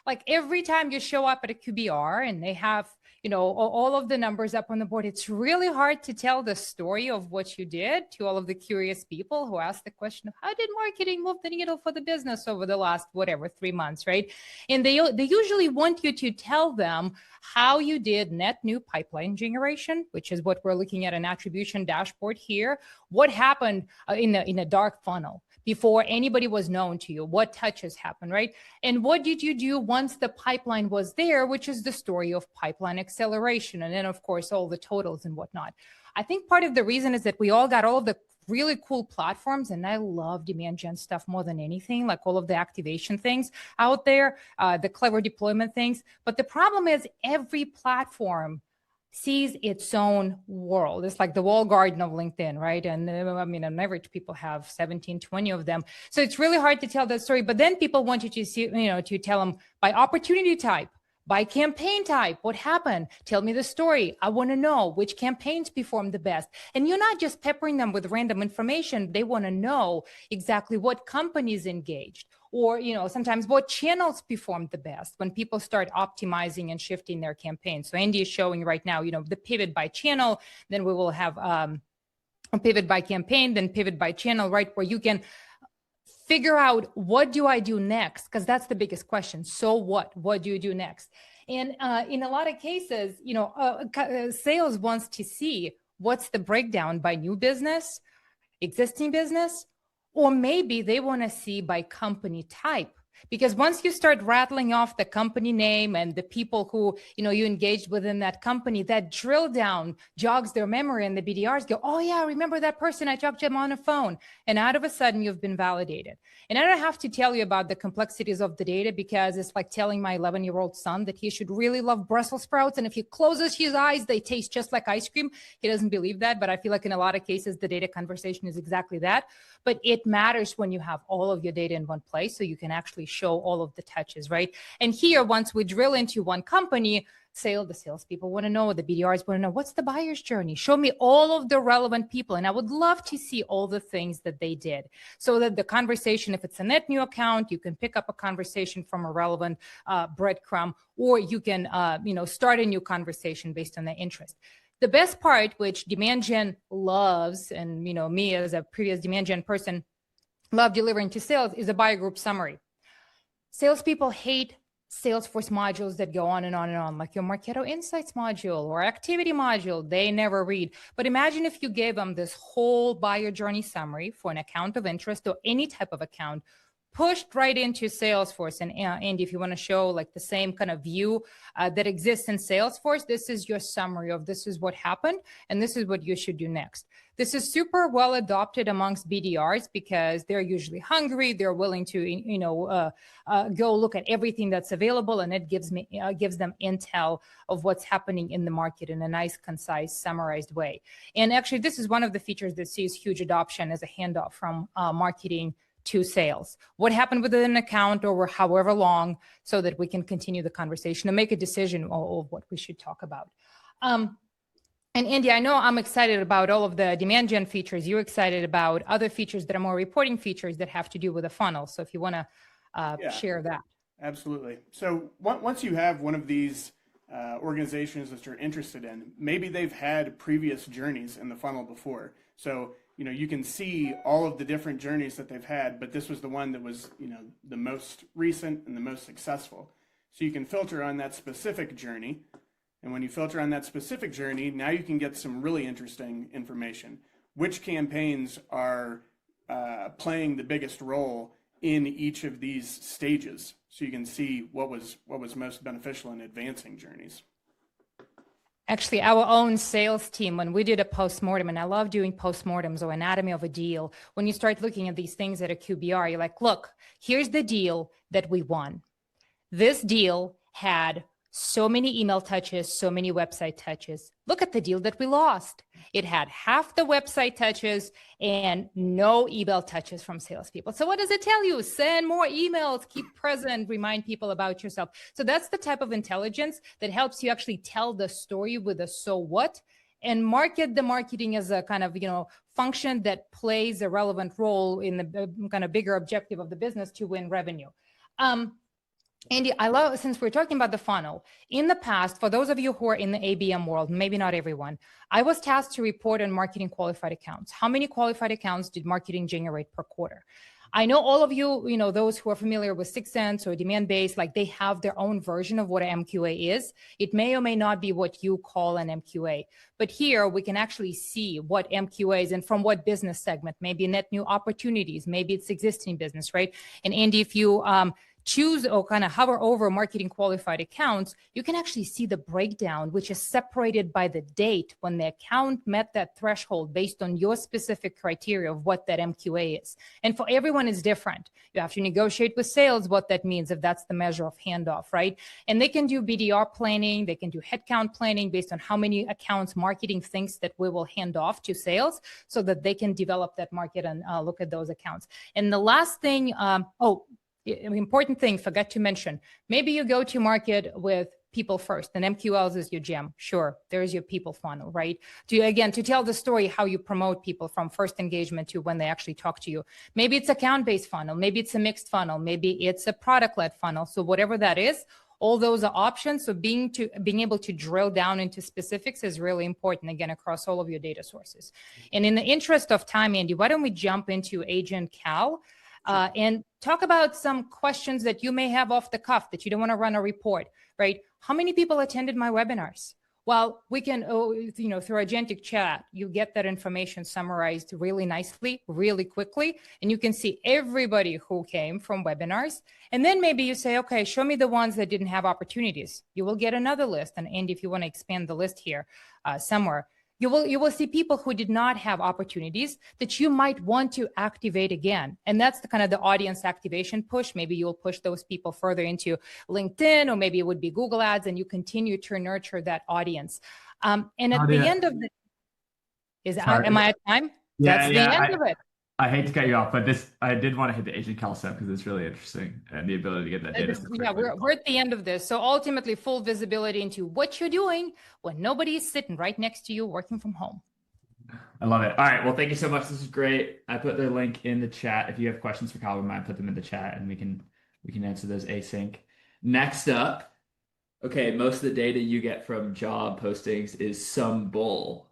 Like every time you show up at a QBR and they have, all of the numbers up on the board, it's really hard to tell the story of what you did to all of the curious people who ask the question of how did marketing move the needle for the business over the last, 3 months, right? And they usually want you to tell them how you did net new pipeline generation, which is what we're looking at an attribution dashboard here. What happened in a dark funnel before anybody was known to you? What touches happened, right? And what did you do once the pipeline was there, which is the story of pipeline acceleration. And then, of course, all the totals and whatnot. I think part of the reason is that we all got all of the really cool platforms, and I love demand gen stuff more than anything, like all of the activation things out there, the clever deployment things. But the problem is every platform sees its own world. It's like the wall garden of LinkedIn, right? And on average, people have 17, 20 of them. So it's really hard to tell that story. But then people want you to see, to tell them by opportunity type, by campaign type, what happened? Tell me the story. I want to know which campaigns performed the best. And you're not just peppering them with random information. They want to know exactly what companies engaged, or sometimes what channels performed the best when people start optimizing and shifting their campaigns. So Andy is showing right now, the pivot by channel. Then we will have a pivot by campaign, then pivot by channel, right? Where you can figure out, what do I do next? Because that's the biggest question. So what do you do next? And in a lot of cases, sales wants to see what's the breakdown by new business, existing business, or maybe they want to see by company type. Because once you start rattling off the company name and the people who, you engaged within that company, that drill down jogs their memory, and the BDRs go, oh yeah, I remember that person. I talked to him on the phone. And out of a sudden you've been validated. And I don't have to tell you about the complexities of the data, because it's like telling my 11-year-old son that he should really love Brussels sprouts. And if he closes his eyes, they taste just like ice cream. He doesn't believe that, but I feel like in a lot of cases, the data conversation is exactly that. But it matters when you have all of your data in one place, so you can actually show all of the touches, right? And here, once we drill into one company, the salespeople want to know, the BDRs want to know, what's the buyer's journey? Show me all of the relevant people. And I would love to see all the things that they did, so that the conversation, if it's a net new account, you can pick up a conversation from a relevant breadcrumb, or you can, start a new conversation based on their interest. The best part, which demand gen loves, and me as a previous demand gen person love delivering to sales, is a buyer group summary. Salespeople hate Salesforce modules that go on and on and on, like your Marketo Insights module or activity module. They never read. But imagine if you gave them this whole buyer journey summary for an account of interest or any type of account, pushed right into Salesforce. And Andy, if you want to show like the same kind of view that exists in Salesforce, this is your summary of this is what happened, and this is what you should do next. This is super well adopted amongst BDRs, because they're usually hungry. They're willing to, go look at everything that's available, and it gives them intel of what's happening in the market in a nice, concise, summarized way. And actually, this is one of the features that sees huge adoption as a handoff from marketing to sales. What happened within an account over however long, so that we can continue the conversation and make a decision of what we should talk about. And Andy, I know I'm excited about all of the demand gen features. You're excited about other features that are more reporting features that have to do with a funnel. So if you want to share that. Absolutely. So once you have one of these organizations that you're interested in, maybe they've had previous journeys in the funnel before. So you can see all of the different journeys that they've had, but this was the one that was, the most recent and the most successful. So you can filter on that specific journey. And when you filter on that specific journey, now you can get some really interesting information. Which campaigns are playing the biggest role in each of these stages? So you can see what was most beneficial in advancing journeys. Actually, our own sales team, when we did a postmortem, and I love doing postmortems or anatomy of a deal, when you start looking at these things at a QBR, you're like, look, here's the deal that we won. This deal had So many email touches, so many website touches. Look at the deal that we lost. It had half the website touches and no email touches from salespeople. So what does it tell you? Send more emails, keep present, remind people about yourself. So that's the type of intelligence that helps you actually tell the story with a so what, and market the marketing as a kind of, function that plays a relevant role in the kind of bigger objective of the business to win revenue. Andy, I love, since we're talking about the funnel, in the past, for those of you who are in the ABM world, maybe not everyone, I was tasked to report on marketing qualified accounts. How many qualified accounts did marketing generate per quarter? I know all of you, those who are familiar with 6 Sense or demand-based, like they have their own version of what an MQA is. It may or may not be what you call an MQA, but here we can actually see what MQA is and from what business segment, maybe net new opportunities, maybe it's existing business, right? And Andy, if you choose or kind of hover over marketing qualified accounts, you can actually see the breakdown, which is separated by the date when the account met that threshold based on your specific criteria of what that MQA is. And for everyone, it's different. You have to negotiate with sales what that means, if that's the measure of handoff, right? And they can do BDR planning, they can do headcount planning based on how many accounts marketing thinks that we will hand off to sales so that they can develop that market and look at those accounts. And the last thing, important thing, forgot to mention, maybe you go to market with people first and MQLs is your gem. Sure, there's your people funnel, right? To tell the story, how you promote people from first engagement to when they actually talk to you. Maybe it's account-based funnel, maybe it's a mixed funnel, maybe it's a product-led funnel. So whatever that is, all those are options. So being able to drill down into specifics is really important, again, across all of your data sources. And in the interest of time, Andy, why don't we jump into Agent Cal? And talk about some questions that you may have off the cuff that you don't want to run a report, right? How many people attended my webinars? Well, we can, through agentic chat, you get that information summarized really nicely, really quickly, and you can see everybody who came from webinars. And then maybe you say, okay, show me the ones that didn't have opportunities. You will get another list. And Andy, if you want to expand the list here somewhere, you will see people who did not have opportunities that you might want to activate again. And that's the kind of the audience activation push. Maybe you'll push those people further into LinkedIn, or maybe it would be Google Ads, and you continue to nurture that audience. And at the end of am I at time? Yeah, that's the end of it. I hate to cut you off, but I did want to hit the Agent Cal stuff because it's really interesting and the ability to get that data. Yeah, we're at the end of this. So ultimately, full visibility into what you're doing when nobody is sitting right next to you working from home. I love it. All right. Well, thank you so much. This is great. I put the link in the chat. If you have questions for CaliberMind, put them in the chat and we can answer those async. Next up, okay, most of the data you get from job postings is Sumble,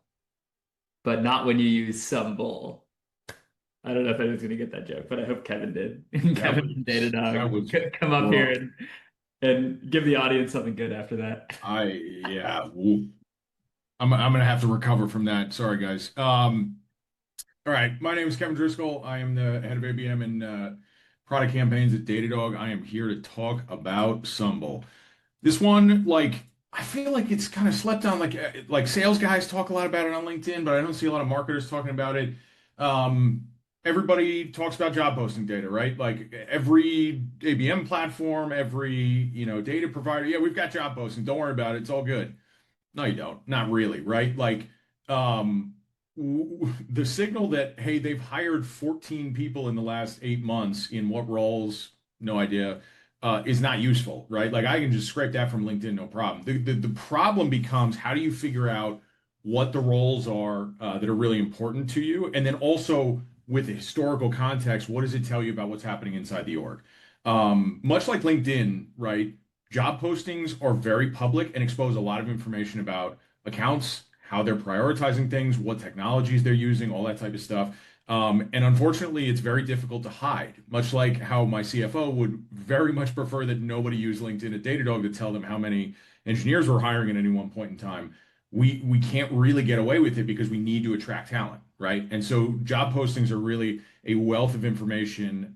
but not when you use Sumble. I don't know if anyone's going to get that joke, but I hope Kevin did. Kevin and Datadog could come up here and give the audience something good after that. I'm going to have to recover from that. Sorry, guys. All right. My name is Kevin Driscoll. I am the head of ABM and product campaigns at Datadog. I am here to talk about Sumble. This one, I feel like it's kind of slept on. Like sales guys talk a lot about it on LinkedIn, but I don't see a lot of marketers talking about it. Everybody talks about job posting data, right? Like every ABM platform, every, data provider. Yeah, we've got job posting. Don't worry about it. It's all good. No, you don't. Not really, right? The signal that, hey, they've hired 14 people in the last 8 months in what roles, no idea, is not useful, right? Like I can just scrape that from LinkedIn, no problem. The problem becomes, how do you figure out what the roles are that are really important to you? And then also with the historical context, what does it tell you about what's happening inside the org? Much like LinkedIn, right? Job postings are very public and expose a lot of information about accounts, how they're prioritizing things, what technologies they're using, all that type of stuff. And unfortunately, it's very difficult to hide, much like how my CFO would very much prefer that nobody use LinkedIn at Datadog to tell them how many engineers we're hiring at any one point in time. We can't really get away with it because we need to attract talent, right? And so job postings are really a wealth of information.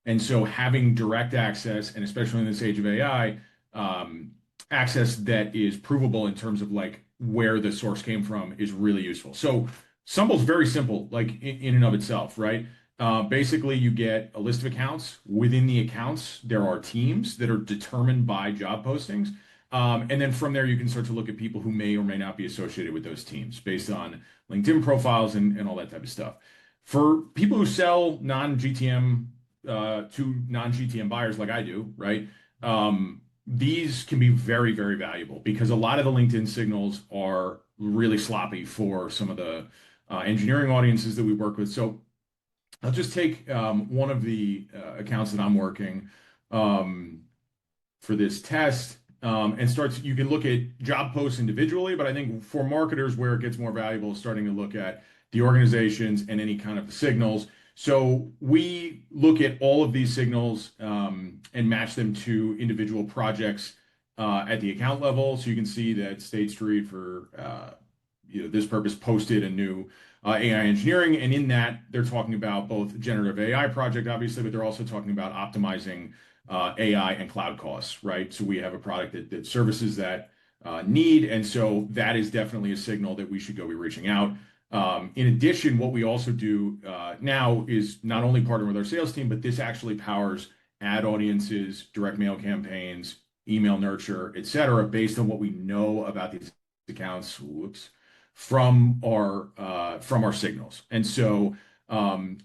And so having direct access, and especially in this age of AI, access that is provable in terms of where the source came from is really useful. So Sumble's very simple, in and of itself, right? Basically, you get a list of accounts. Within the accounts, there are teams that are determined by job postings. And then from there, you can start to look at people who may or may not be associated with those teams based on LinkedIn profiles and all that type of stuff. For people who sell non-GTM to non-GTM buyers like I do, right? These can be very, very valuable because a lot of the LinkedIn signals are really sloppy for some of the engineering audiences that we work with. So I'll just take one of the accounts that I'm working for this test and you can look at job posts individually, but I think for marketers where it gets more valuable is starting to look at the organizations and any kind of signals. So we look at all of these signals and match them to individual projects at the account level. So you can see that State Street for this purpose posted a new AI engineering, and in that they're talking about both generative AI project, obviously, but they're also talking about optimizing AI and cloud costs, right? So we have a product that services that need, and so that is definitely a signal that we should go be reaching out. In addition, what we also do now is not only partner with our sales team, but this actually powers ad audiences, direct mail campaigns, email nurture, et cetera, based on what we know about these accounts. From our signals. And so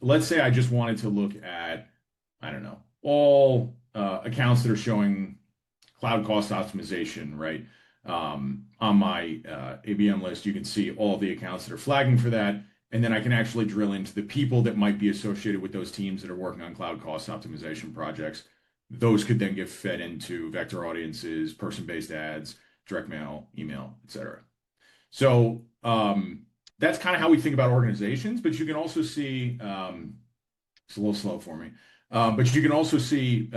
let's say I just wanted to look at, I don't know, all accounts that are showing cloud cost optimization, right? On my ABM list, you can see all of the accounts that are flagging for that. And then I can actually drill into the people that might be associated with those teams that are working on cloud cost optimization projects. Those could then get fed into vector audiences, person-based ads, direct mail, email, et cetera. So that's kind of how we think about organizations, but you can also see, it's a little slow for me, but you can also see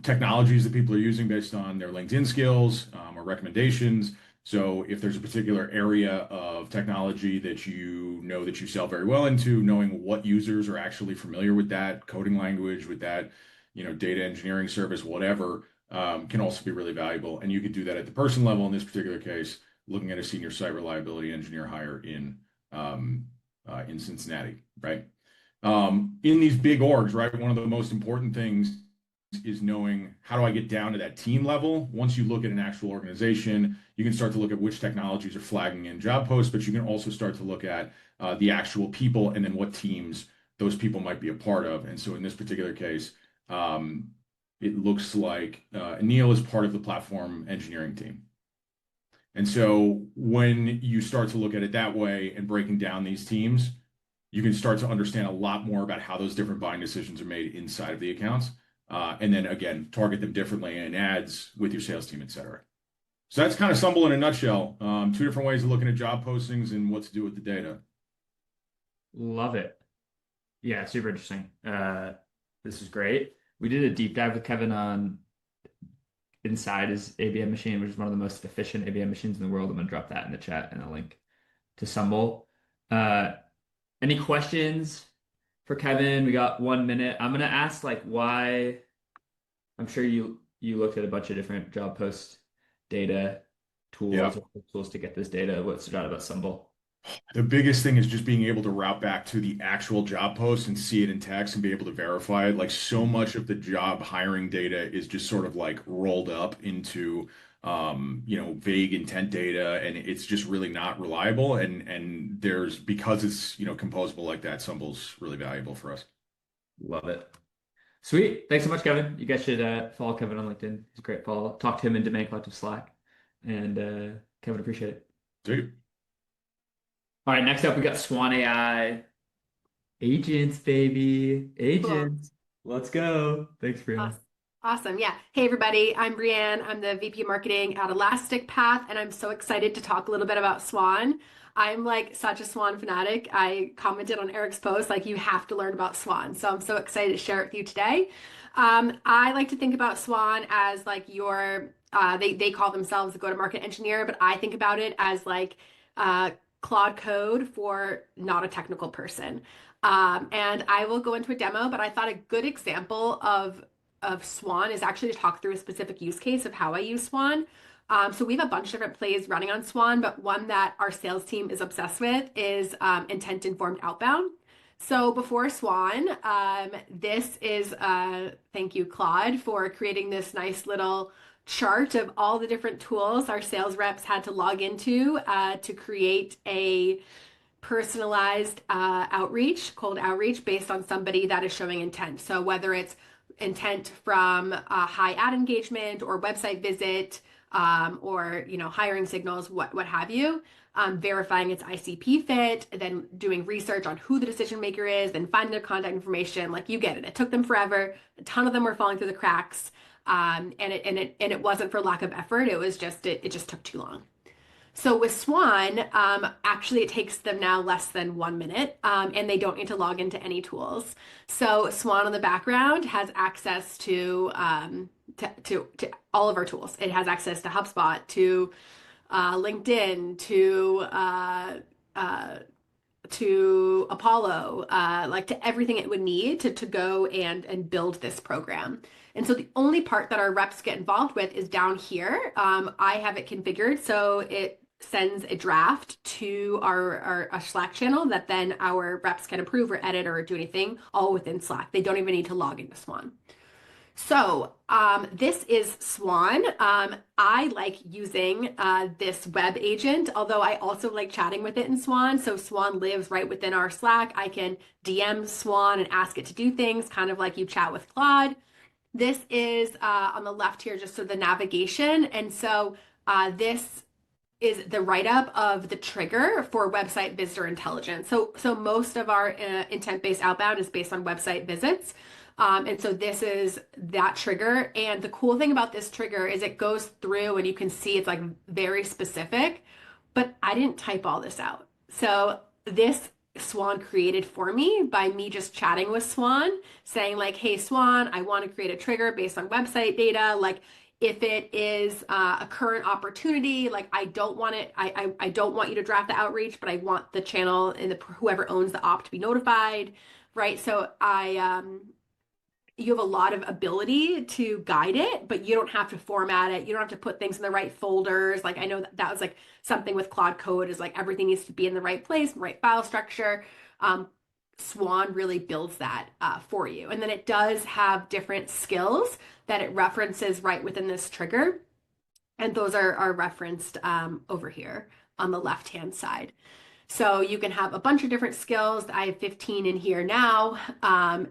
technologies that people are using based on their LinkedIn skills or recommendations. So if there's a particular area of technology that you know that you sell very well into, knowing what users are actually familiar with that coding language, with that, data engineering service, whatever, can also be really valuable. And you could do that at the person level in this particular case, looking at a senior site reliability engineer hire in Cincinnati, right? In these big orgs, right? One of the most important things is knowing how do I get down to that team level. Once you look at an actual organization, you can start to look at which technologies are flagging in job posts, but you can also start to look at the actual people and then what teams those people might be a part of. And so in this particular case, it looks like Neil is part of the platform engineering team. And so when you start to look at it that way and breaking down these teams, you can start to understand a lot more about how those different buying decisions are made inside of the accounts. And then again, target them differently in ads with your sales team, et cetera. So that's kind of Sumble in a nutshell. Two different ways of looking at job postings and what to do with the data. Love it. Yeah, super interesting. This is great. We did a deep dive with Kevin on inside his ABM machine, which is one of the most efficient ABM machines in the world. I'm going to drop that in the chat and a link to Sumble. Any questions for Kevin? We got 1 minute. I'm going to ask why. I'm sure you looked at a bunch of different job post data tools, tools to get this data. What's the out about Sumble? The biggest thing is just being able to route back to the actual job post and see it in text and be able to verify it. So much of the job hiring data is just sort of rolled up into vague intent data, and it's just really not reliable. And there's, because it's composable like that, Sumble's really valuable for us. Love it. Sweet. Thanks so much, Kevin. You guys should follow Kevin on LinkedIn. He's a great follow. Talk to him in Domain Collective Slack. And Kevin, appreciate it. Dude. All right, next up we got Swan AI. Agents, baby. Agents. Cool. Let's go. Thanks, Brianne. Awesome. Yeah. Hey, everybody. I'm Brianne. I'm the VP of Marketing at Elastic Path, and I'm so excited to talk a little bit about Swan. I'm such a Swan fanatic. I commented on Eric's post, you have to learn about Swan. So I'm so excited to share it with you today. I like to think about Swan as your, they call themselves a go-to-market engineer, but I think about it as Claude Code for not a technical person. And I will go into a demo, but I thought a good example of Swan is actually to talk through a specific use case of how I use Swan. So we have a bunch of different plays running on Swan, but one that our sales team is obsessed with is intent-informed outbound. So before Swan, this is, thank you, Claude, for creating this nice little chart of all the different tools our sales reps had to log into to create a personalized cold outreach based on somebody that is showing intent. So whether it's intent from high ad engagement or website visit, or hiring signals, what have you, verifying its ICP fit, then doing research on who the decision maker is, then finding their contact information. Like, you get it. It took them forever. A ton of them were falling through the cracks, and it wasn't for lack of effort. It was just it just took too long. So with Swan, actually it takes them now less than 1 minute, and they don't need to log into any tools. So Swan in the background has access to all of our tools. It has access to HubSpot, to LinkedIn, to Apollo, like to everything it would need to go and build this program. And so the only part that our reps get involved with is down here. I have it configured so it sends a draft to our Slack channel that then our reps can approve or edit or do anything, all within Slack. They don't even need to log into Swan. So this is Swan. I like using this web agent, although I also like chatting with it in Swan. So Swan lives right within our Slack. I can DM Swan and ask it to do things, kind of like you chat with Claude. This is on the left here, just so the navigation. And so this is the write-up of the trigger for website visitor intelligence. So most of our intent-based outbound is based on website visits. And so this is that trigger. And the cool thing about this trigger is it goes through and you can see it's like very specific, but I didn't type all this out. So this Swan created for me by me just chatting with Swan, saying like, hey, Swan, I want to create a trigger based on website data. Like, if it is a current opportunity, like I don't want it, I don't want you to draft the outreach, but I want the channel and whoever owns the op to be notified, right? So you have a lot of ability to guide it, but you don't have to format it. You don't have to put things in the right folders. Like, I know that was like something with Claude Code is like everything needs to be in the right place, right file structure. Swan really builds that for you. And then it does have different skills that it references right within this trigger. And those are referenced over here on the left-hand side. So you can have a bunch of different skills. I have 15 in here now.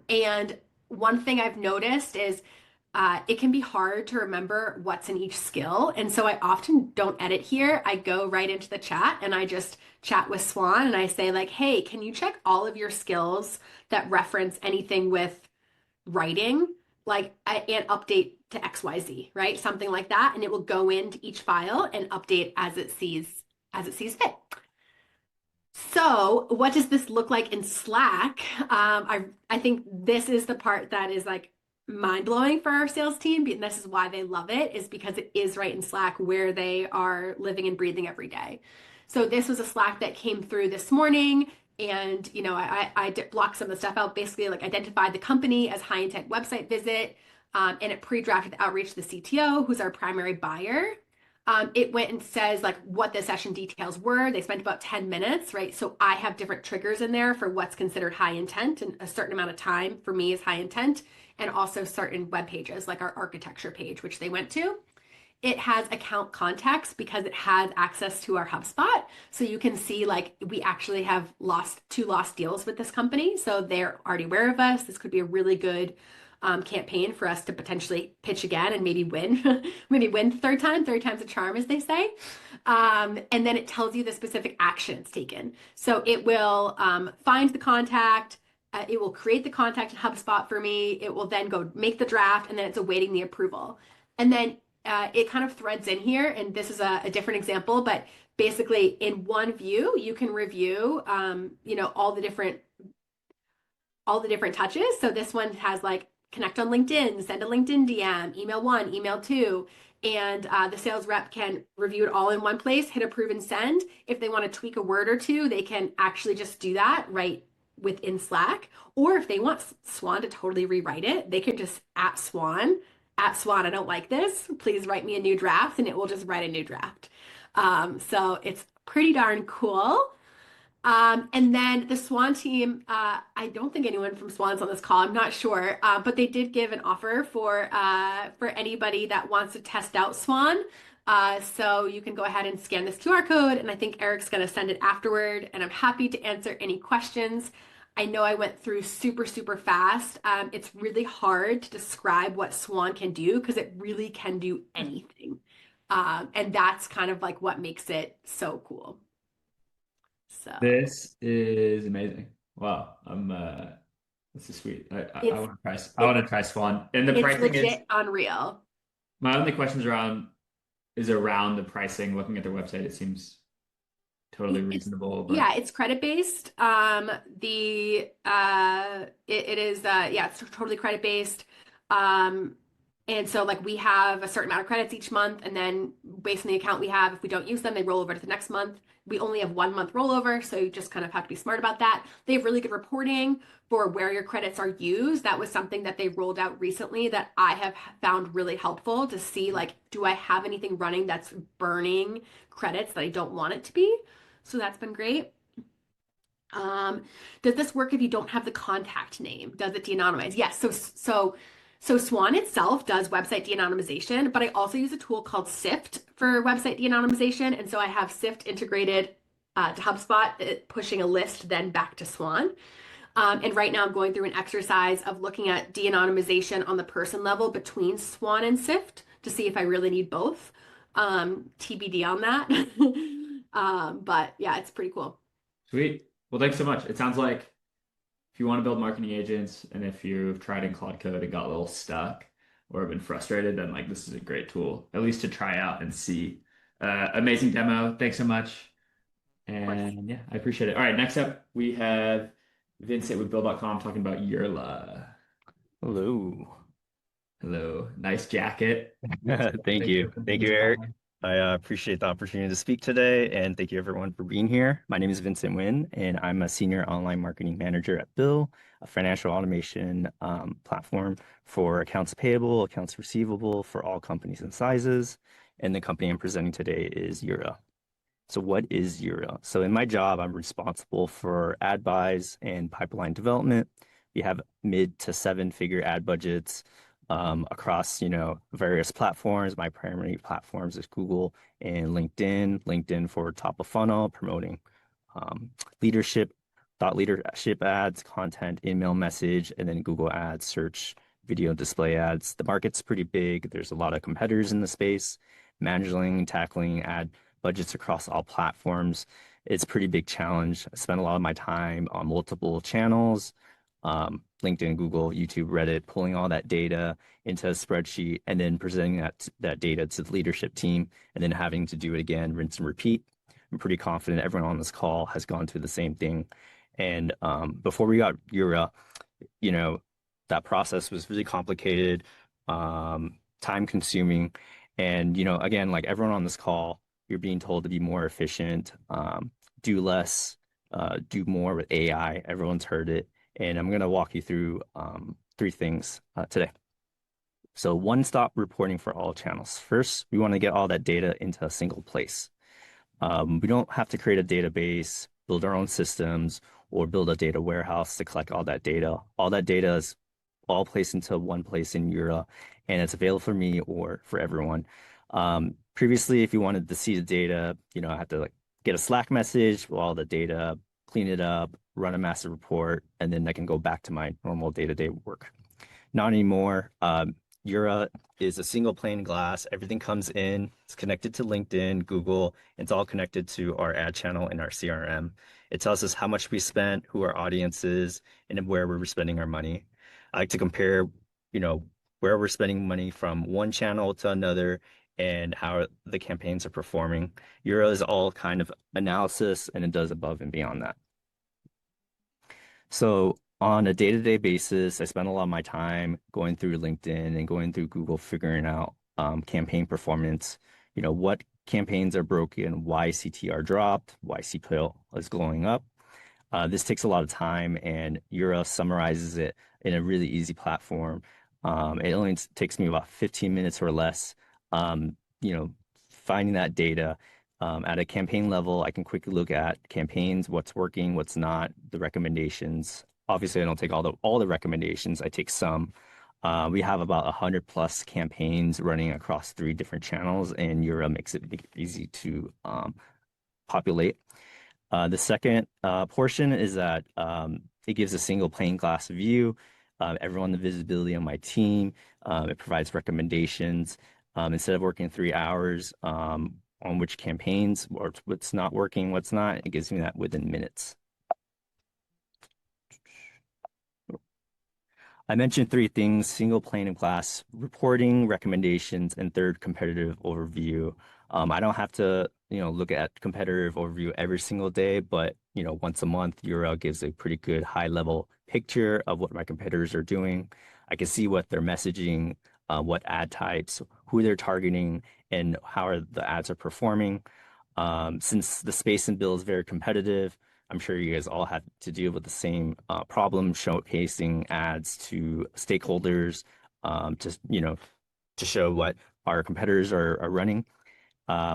And one thing I've noticed is it can be hard to remember what's in each skill. And so I often don't edit here. I go right into the chat and I just chat with Swan and I say like, hey, can you check all of your skills that reference anything with writing, like and update to XYZ, right? Something like that. And it will go into each file and update as it sees fit. So what does this look like in Slack? I think this is the part that is like mind-blowing for our sales team, and this is why they love it, is because it is right in Slack where they are living and breathing every day. So this was a Slack that came through this morning, and I blocked some of the stuff out, basically like identified the company as high intent website visit, and it pre-drafted the outreach to the CTO, who's our primary buyer. It went and says like what the session details were. They spent about 10 minutes, right? So I have different triggers in there for what's considered high intent, and a certain amount of time for me is high intent, and also certain web pages like our architecture page, which they went to. It has account context because it has access to our HubSpot. So you can see like we actually have two lost deals with this company. So they're already aware of us. This could be a really good campaign for us to potentially pitch again and maybe win, maybe win the third time's a charm, as they say. And then it tells you the specific action it's taken. So it will find the contact, it will create the contact in HubSpot for me. It will then go make the draft, and then it's awaiting the approval. And then it kind of threads in here, and this is a different example, but basically in one view, you can review, all the different touches. So this one has like connect on LinkedIn, send a LinkedIn DM, email 1, email 2, and the sales rep can review it all in one place, hit approve and send. If they want to tweak a word or two, they can actually just do that right within Slack. Or if they want Swan to totally rewrite it, they can just at Swan, I don't like this, please write me a new draft, and it will just write a new draft. So it's pretty darn cool. And then the Swan team, I don't think anyone from Swan's on this call. I'm not sure, but they did give an offer for anybody that wants to test out Swan. So you can go ahead and scan this QR code, and I think Eric's going to send it afterward. And I'm happy to answer any questions. I know I went through super, super fast. It's really hard to describe what Swan can do because it really can do anything. And that's kind of like what makes it so cool. So This is amazing. Wow. This is sweet. I want to try. I want to try Swan. And the it's pricing legit is unreal. my only questions around the pricing. Looking at their website, it seems totally reasonable. But Yeah, it's credit based. It is yeah, it's totally credit based. And so like we have a certain amount of credits each month, and then based on the account we have, if we don't use them, they roll over to the next month. We only have 1 month rollover, so you just kind of have to be smart about that. They have really good reporting for where your credits are used. That was something that they rolled out recently that I have found really helpful to see, like, do I have anything running that's burning credits that I don't want it to be? So that's been great. Does this work if you don't have the contact name? Does it de-anonymize? Yes. So Swan itself does website de-anonymization, but I also use a tool called Sift for website de-anonymization. And so I have Sift integrated to HubSpot, pushing a list then back to Swan. And right now I'm going through an exercise of looking at de-anonymization on the person level between Swan and Sift to see if I really need both. TBD on that. But yeah, it's pretty cool. sweet. Well, thanks so much. It sounds like if you want to build marketing agents, and if you've tried in Claude Code and got a little stuck or been frustrated, then like this is a great tool, at least to try out and see. Amazing demo. Thanks so much. And yeah, I appreciate it. All right, next up we have Vincent with Build.com talking about Yurla. Hello. Hello. Nice jacket. Thank you. Thank you, Eric. I appreciate the opportunity to speak today, and thank you everyone for being here. My name is Vincent Nguyen, and I'm a senior online marketing manager at Bill, a financial automation platform for accounts payable, accounts receivable for all companies and sizes. And the company I'm presenting today is Yura. So what is Yura? So in my job, I'm responsible for ad buys and pipeline development. We have mid to 7-figure ad budgets across, various platforms. My primary platforms is Google and LinkedIn. LinkedIn for top of funnel, promoting thought leadership ads, content, email message, and then Google ads, search, video display ads. The market's pretty big. There's a lot of competitors in the space. Managing, tackling ad budgets across all platforms. It's a pretty big challenge. I spend a lot of my time on multiple channels, LinkedIn, Google, YouTube, Reddit, pulling all that data into a spreadsheet and then presenting that data to the leadership team and then having to do it again, rinse and repeat. I'm pretty confident everyone on this call has gone through the same thing. And before we got Yura, that process was really complicated, time consuming. And, again, like everyone on this call, you're being told to be more efficient, do less, do more with AI. Everyone's heard it. And I'm going to walk you through 3 things today. So one-stop reporting for all channels. First, we want to get all that data into a single place. We don't have to create a database, build our own systems, or build a data warehouse to collect all that data. All that data is all placed into one place in Yura, and it's available for me or for everyone. Previously, if you wanted to see the data, I had to get a Slack message with all the data, clean it up, run a master report, and then I can go back to my normal day-to-day work. Not anymore. Yura is a single pane of glass. Everything comes in. It's connected to LinkedIn, Google. It's all connected to our ad channel and our CRM. It tells us how much we spent, who our audience is, and where we're spending our money. I like to compare, where we're spending money from one channel to another and how the campaigns are performing. Yura is all kind of analysis, and it does above and beyond that. So on a day-to-day basis, I spend a lot of my time going through LinkedIn and going through Google, figuring out campaign performance, what campaigns are broken, why CTR dropped, why CPL is going up. This takes a lot of time, and Yura summarizes it in a really easy platform. It only takes me about 15 minutes or less, finding that data, At a campaign level, I can quickly look at campaigns, what's working, what's not, the recommendations. Obviously, I don't take all the recommendations. I take some. We have about 100 plus campaigns running across 3 different channels, and Euro makes it easy to populate. The second portion is that it gives a single pane glass view. Everyone the visibility on my team. It provides recommendations. Instead of working 3 hours on which campaigns or what's not working, what's not, it gives me that within minutes. I mentioned 3 things: single pane of glass reporting, recommendations, and third, competitive overview. I don't have to, look at competitive overview every single day, but, once a month, URL gives a pretty good high level picture of what my competitors are doing. I can see what they're messaging, what ad types, who they're targeting, and how the ads are performing. Since the space and bill is very competitive, I'm sure you guys all have to deal with the same problem, showcasing ads to stakeholders, to show what our competitors are running.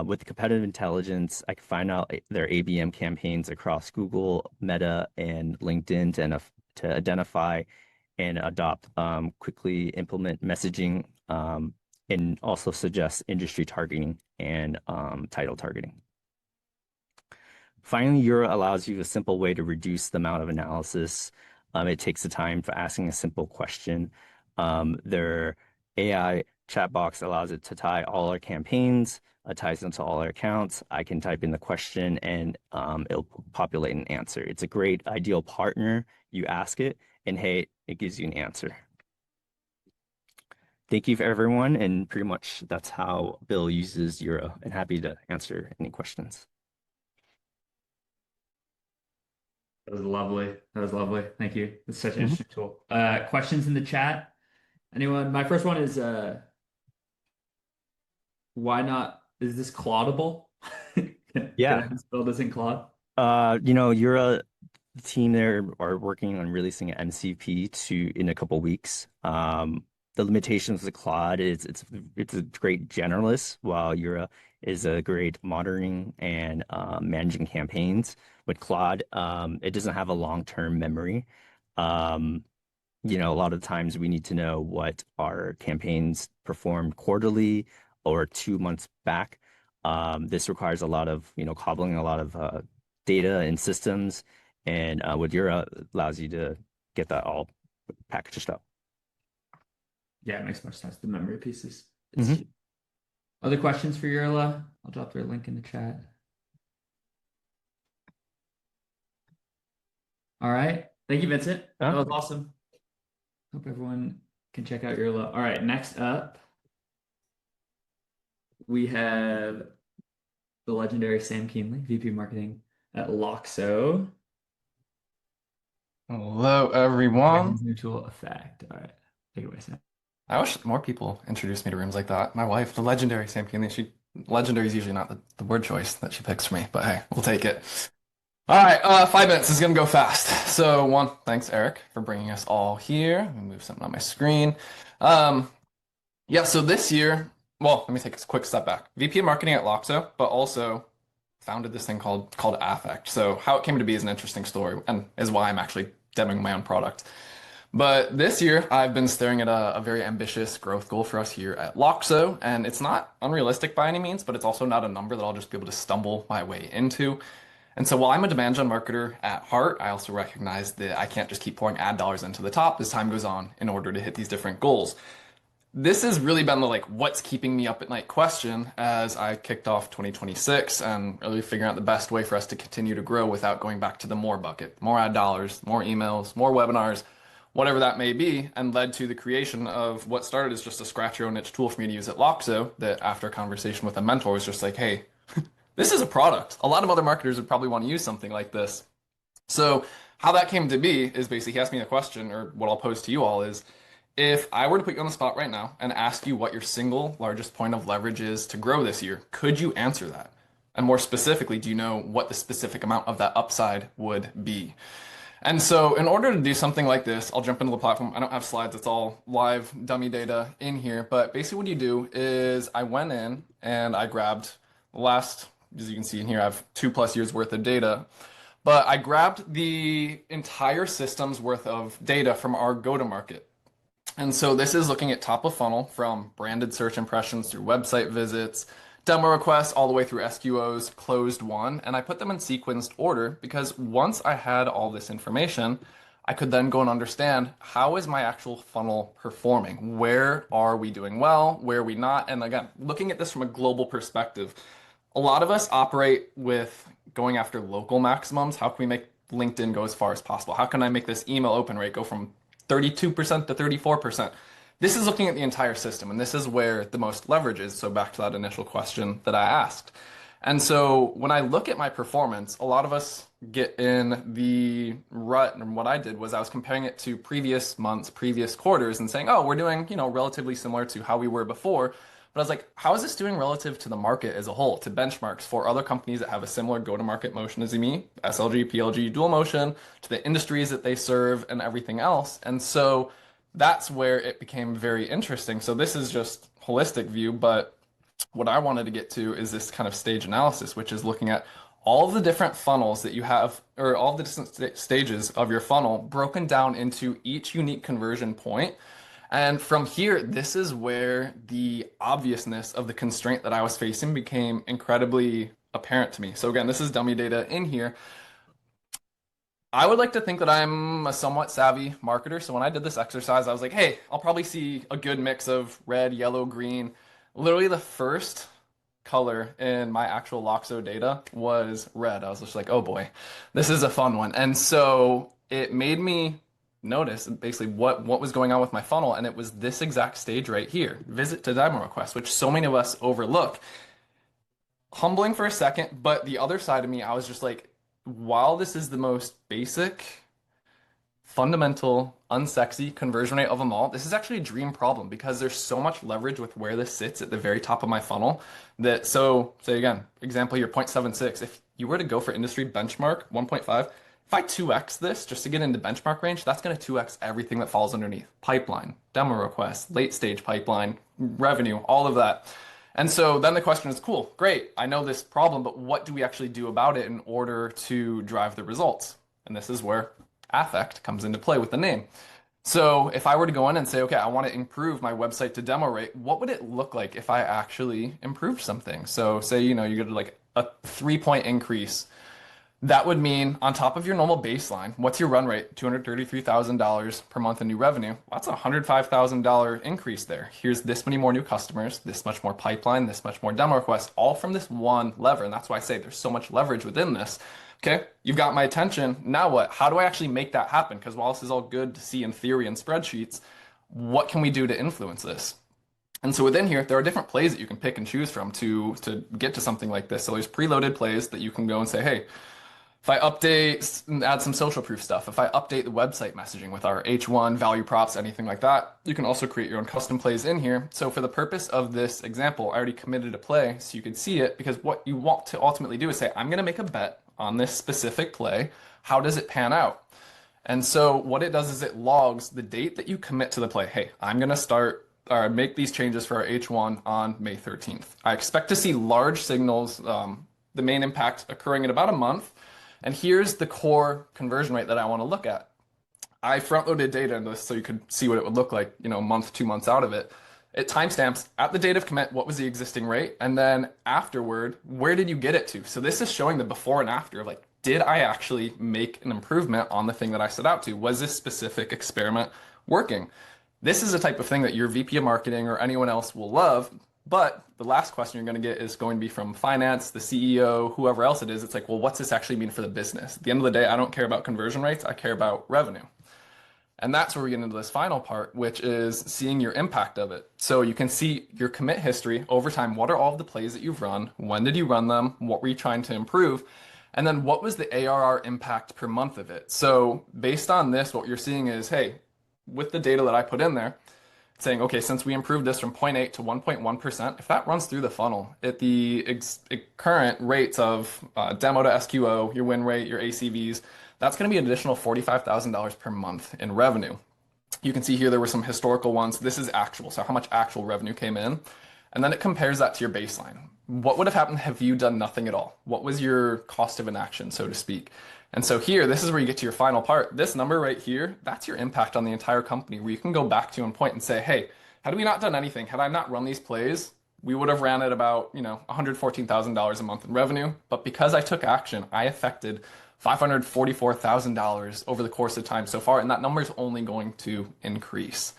With competitive intelligence, I can find out their ABM campaigns across Google, Meta, and LinkedIn to identify and adopt, quickly implement messaging, and also suggest industry targeting and title targeting. Finally, Euro allows you a simple way to reduce the amount of analysis. It takes the time for asking a simple question. Their AI chat box allows it to tie all our campaigns, ties into all our accounts. I can type in the question and it'll populate an answer. It's a great ideal partner. You ask it and hey, it gives you an answer. Thank you for everyone, and pretty much that's how Bill uses Euro, and happy to answer any questions. That was lovely. That was lovely. Thank you. It's such an interesting tool. Questions in the chat? Anyone? My first one is why not? Is this Claudable? Yeah. Can I just build this in Claude? Euro team there are working on releasing an MCP in a couple weeks. The limitations of Claude is it's a great generalist, while Euro is a great monitoring and managing campaigns. With Claude, it doesn't have a long-term memory. A lot of times we need to know what our campaigns performed quarterly or 2 months back. This requires a lot of, cobbling a lot of data and systems, and with Euro, it allows you to get that all packaged up. Yeah, it makes much sense. The memory pieces. Other questions for Eurla? I'll drop their link in the chat. All right. Thank you, Vincent. That was awesome. Hope everyone can check out Eurla. All right, next up, we have the legendary Sam Keenly, VP Marketing at Loxo. Hello, everyone. New tool effect. All right, take it away, Sam. I wish more people introduced me to rooms like that. My wife, the legendary Sam Keenly, legendary is usually not the word choice that she picks for me, but hey, we'll take it. All right, 5 minutes is gonna go fast. So one, thanks Eric for bringing us all here. Let me move something on my screen. Yeah, so this year, well, let me take a quick step back. VP of Marketing at Loxo, but also founded this thing called Affect. So how it came to be is an interesting story and is why I'm actually demoing my own product. But this year, I've been staring at a very ambitious growth goal for us here at Loxo, and it's not unrealistic by any means, but it's also not a number that I'll just be able to stumble my way into. And so while I'm a demand gen marketer at heart, I also recognize that I can't just keep pouring ad dollars into the top as time goes on in order to hit these different goals. This has really been the what's keeping me up at night question as I kicked off 2026 and really figuring out the best way for us to continue to grow without going back to the more bucket, more ad dollars, more emails, more webinars, whatever that may be, and led to the creation of what started as just a scratch your own niche tool for me to use at Loxo that after a conversation with a mentor was just like, hey, this is a product. A lot of other marketers would probably want to use something like this. So how that came to be is basically he asked me a question, or what I'll pose to you all is, if I were to put you on the spot right now and ask you what your single largest point of leverage is to grow this year, could you answer that? And more specifically, do you know what the specific amount of that upside would be? And so in order to do something like this, I'll jump into the platform. I don't have slides. It's all live dummy data in here. But basically what you do is I went in and I grabbed the last as you can see in here, I have 2+ years worth of data. But I grabbed the entire system's worth of data from our go-to-market. And so this is looking at top of funnel from branded search impressions through website visits, demo requests, all the way through SQOs, closed won. And I put them in sequenced order because once I had all this information, I could then go and understand how is my actual funnel performing? Where are we doing well? Where are we not? And again, looking at this from a global perspective, a lot of us operate with going after local maximums. How can we make LinkedIn go as far as possible? How can I make this email open rate go from 32% to 34%? This is looking at the entire system, and this is where the most leverage is. So back to that initial question that I asked. And so when I look at my performance, a lot of us get in the rut, and what I did was I was comparing it to previous months, previous quarters, and saying, oh, we're doing, relatively similar to how we were before. But I was like, how is this doing relative to the market as a whole, to benchmarks for other companies that have a similar go-to-market motion as me, SLG, PLG, dual motion, to the industries that they serve and everything else? And so that's where it became very interesting. So this is just holistic view, but what I wanted to get to is this kind of stage analysis, which is looking at all of the different funnels that you have, or all the different stages of your funnel broken down into each unique conversion point. And from here, this is where the obviousness of the constraint that I was facing became incredibly apparent to me. So again, this is dummy data in here. I would like to think that I'm a somewhat savvy marketer. So when I did this exercise, I was like, hey, I'll probably see a good mix of red, yellow, green. Literally the first color in my actual Loxo data was red. I was just like, oh boy, this is a fun one. And so it made me notice basically what was going on with my funnel, and it was this exact stage right here, visit to demo request, which so many of us overlook. Humbling for a second, but the other side of me, I was just like, while this is the most basic, fundamental, unsexy conversion rate of them all, this is actually a dream problem because there's so much leverage with where this sits at the very top of my funnel that, so say again, example here, 0.76, if you were to go for industry benchmark 1.5, if I 2x this just to get into benchmark range, that's going to 2x everything that falls underneath. Pipeline, demo requests, late stage pipeline, revenue, all of that. And so then the question is, cool, great, I know this problem, but what do we actually do about it in order to drive the results? And this is where affect comes into play with the name. So if I were to go in and say, okay, I want to improve my website to demo rate, what would it look like if I actually improved something? So say, you get like a 3-point increase. That would mean on top of your normal baseline, what's your run rate? $233,000 per month in new revenue. That's a $105,000 increase there. Here's this many more new customers, this much more pipeline, this much more demo requests, all from this one lever. And that's why I say there's so much leverage within this. Okay, you've got my attention. Now what? How do I actually make that happen? Because while this is all good to see in theory and spreadsheets, what can we do to influence this? And so within here, there are different plays that you can pick and choose from to get to something like this. So there's preloaded plays that you can go and say, hey, if I update and add some social proof stuff, if I update the website messaging with our H1 value props, anything like that, you can also create your own custom plays in here. So for the purpose of this example, I already committed a play so you could see it, because what you want to ultimately do is say, I'm going to make a bet on this specific play. How does it pan out? And so what it does is it logs the date that you commit to the play. Hey, I'm going to start or make these changes for our H1 on May 13th. I expect to see large signals, the main impact occurring in about a month. And here's the core conversion rate that I want to look at. I front-loaded data into this so you could see what it would look like, a month, 2 months out of it. It timestamps at the date of commit, what was the existing rate? And then afterward, where did you get it to? So this is showing the before and after of like, did I actually make an improvement on the thing that I set out to? Was this specific experiment working? This is the type of thing that your VP of marketing or anyone else will love. But the last question you're going to get is going to be from finance, the CEO, whoever else it is. It's like, well, what's this actually mean for the business? At the end of the day, I don't care about conversion rates. I care about revenue. And that's where we get into this final part, which is seeing your impact of it. So you can see your commit history over time. What are all of the plays that you've run? When did you run them? What were you trying to improve? And then what was the ARR impact per month of it? So based on this, what you're seeing is, hey, with the data that I put in there, saying, okay, since we improved this from 0.8 to 1.1%, if that runs through the funnel at the current rates of demo to SQO, your win rate, your ACVs, that's going to be an additional $45,000 per month in revenue. You can see here there were some historical ones. This is actual, so how much actual revenue came in. And then it compares that to your baseline. what would have happened if you done nothing at all? What was your cost of inaction, so to speak? And so here, this is where you get to your final part. This number right here, that's your impact on the entire company, where you can go back to and point and say, hey, had we not done anything, had I not run these plays, we would have ran at about, $114,000 a month in revenue. But because I took action, I affected $544,000 over the course of time so far, and that number is only going to increase.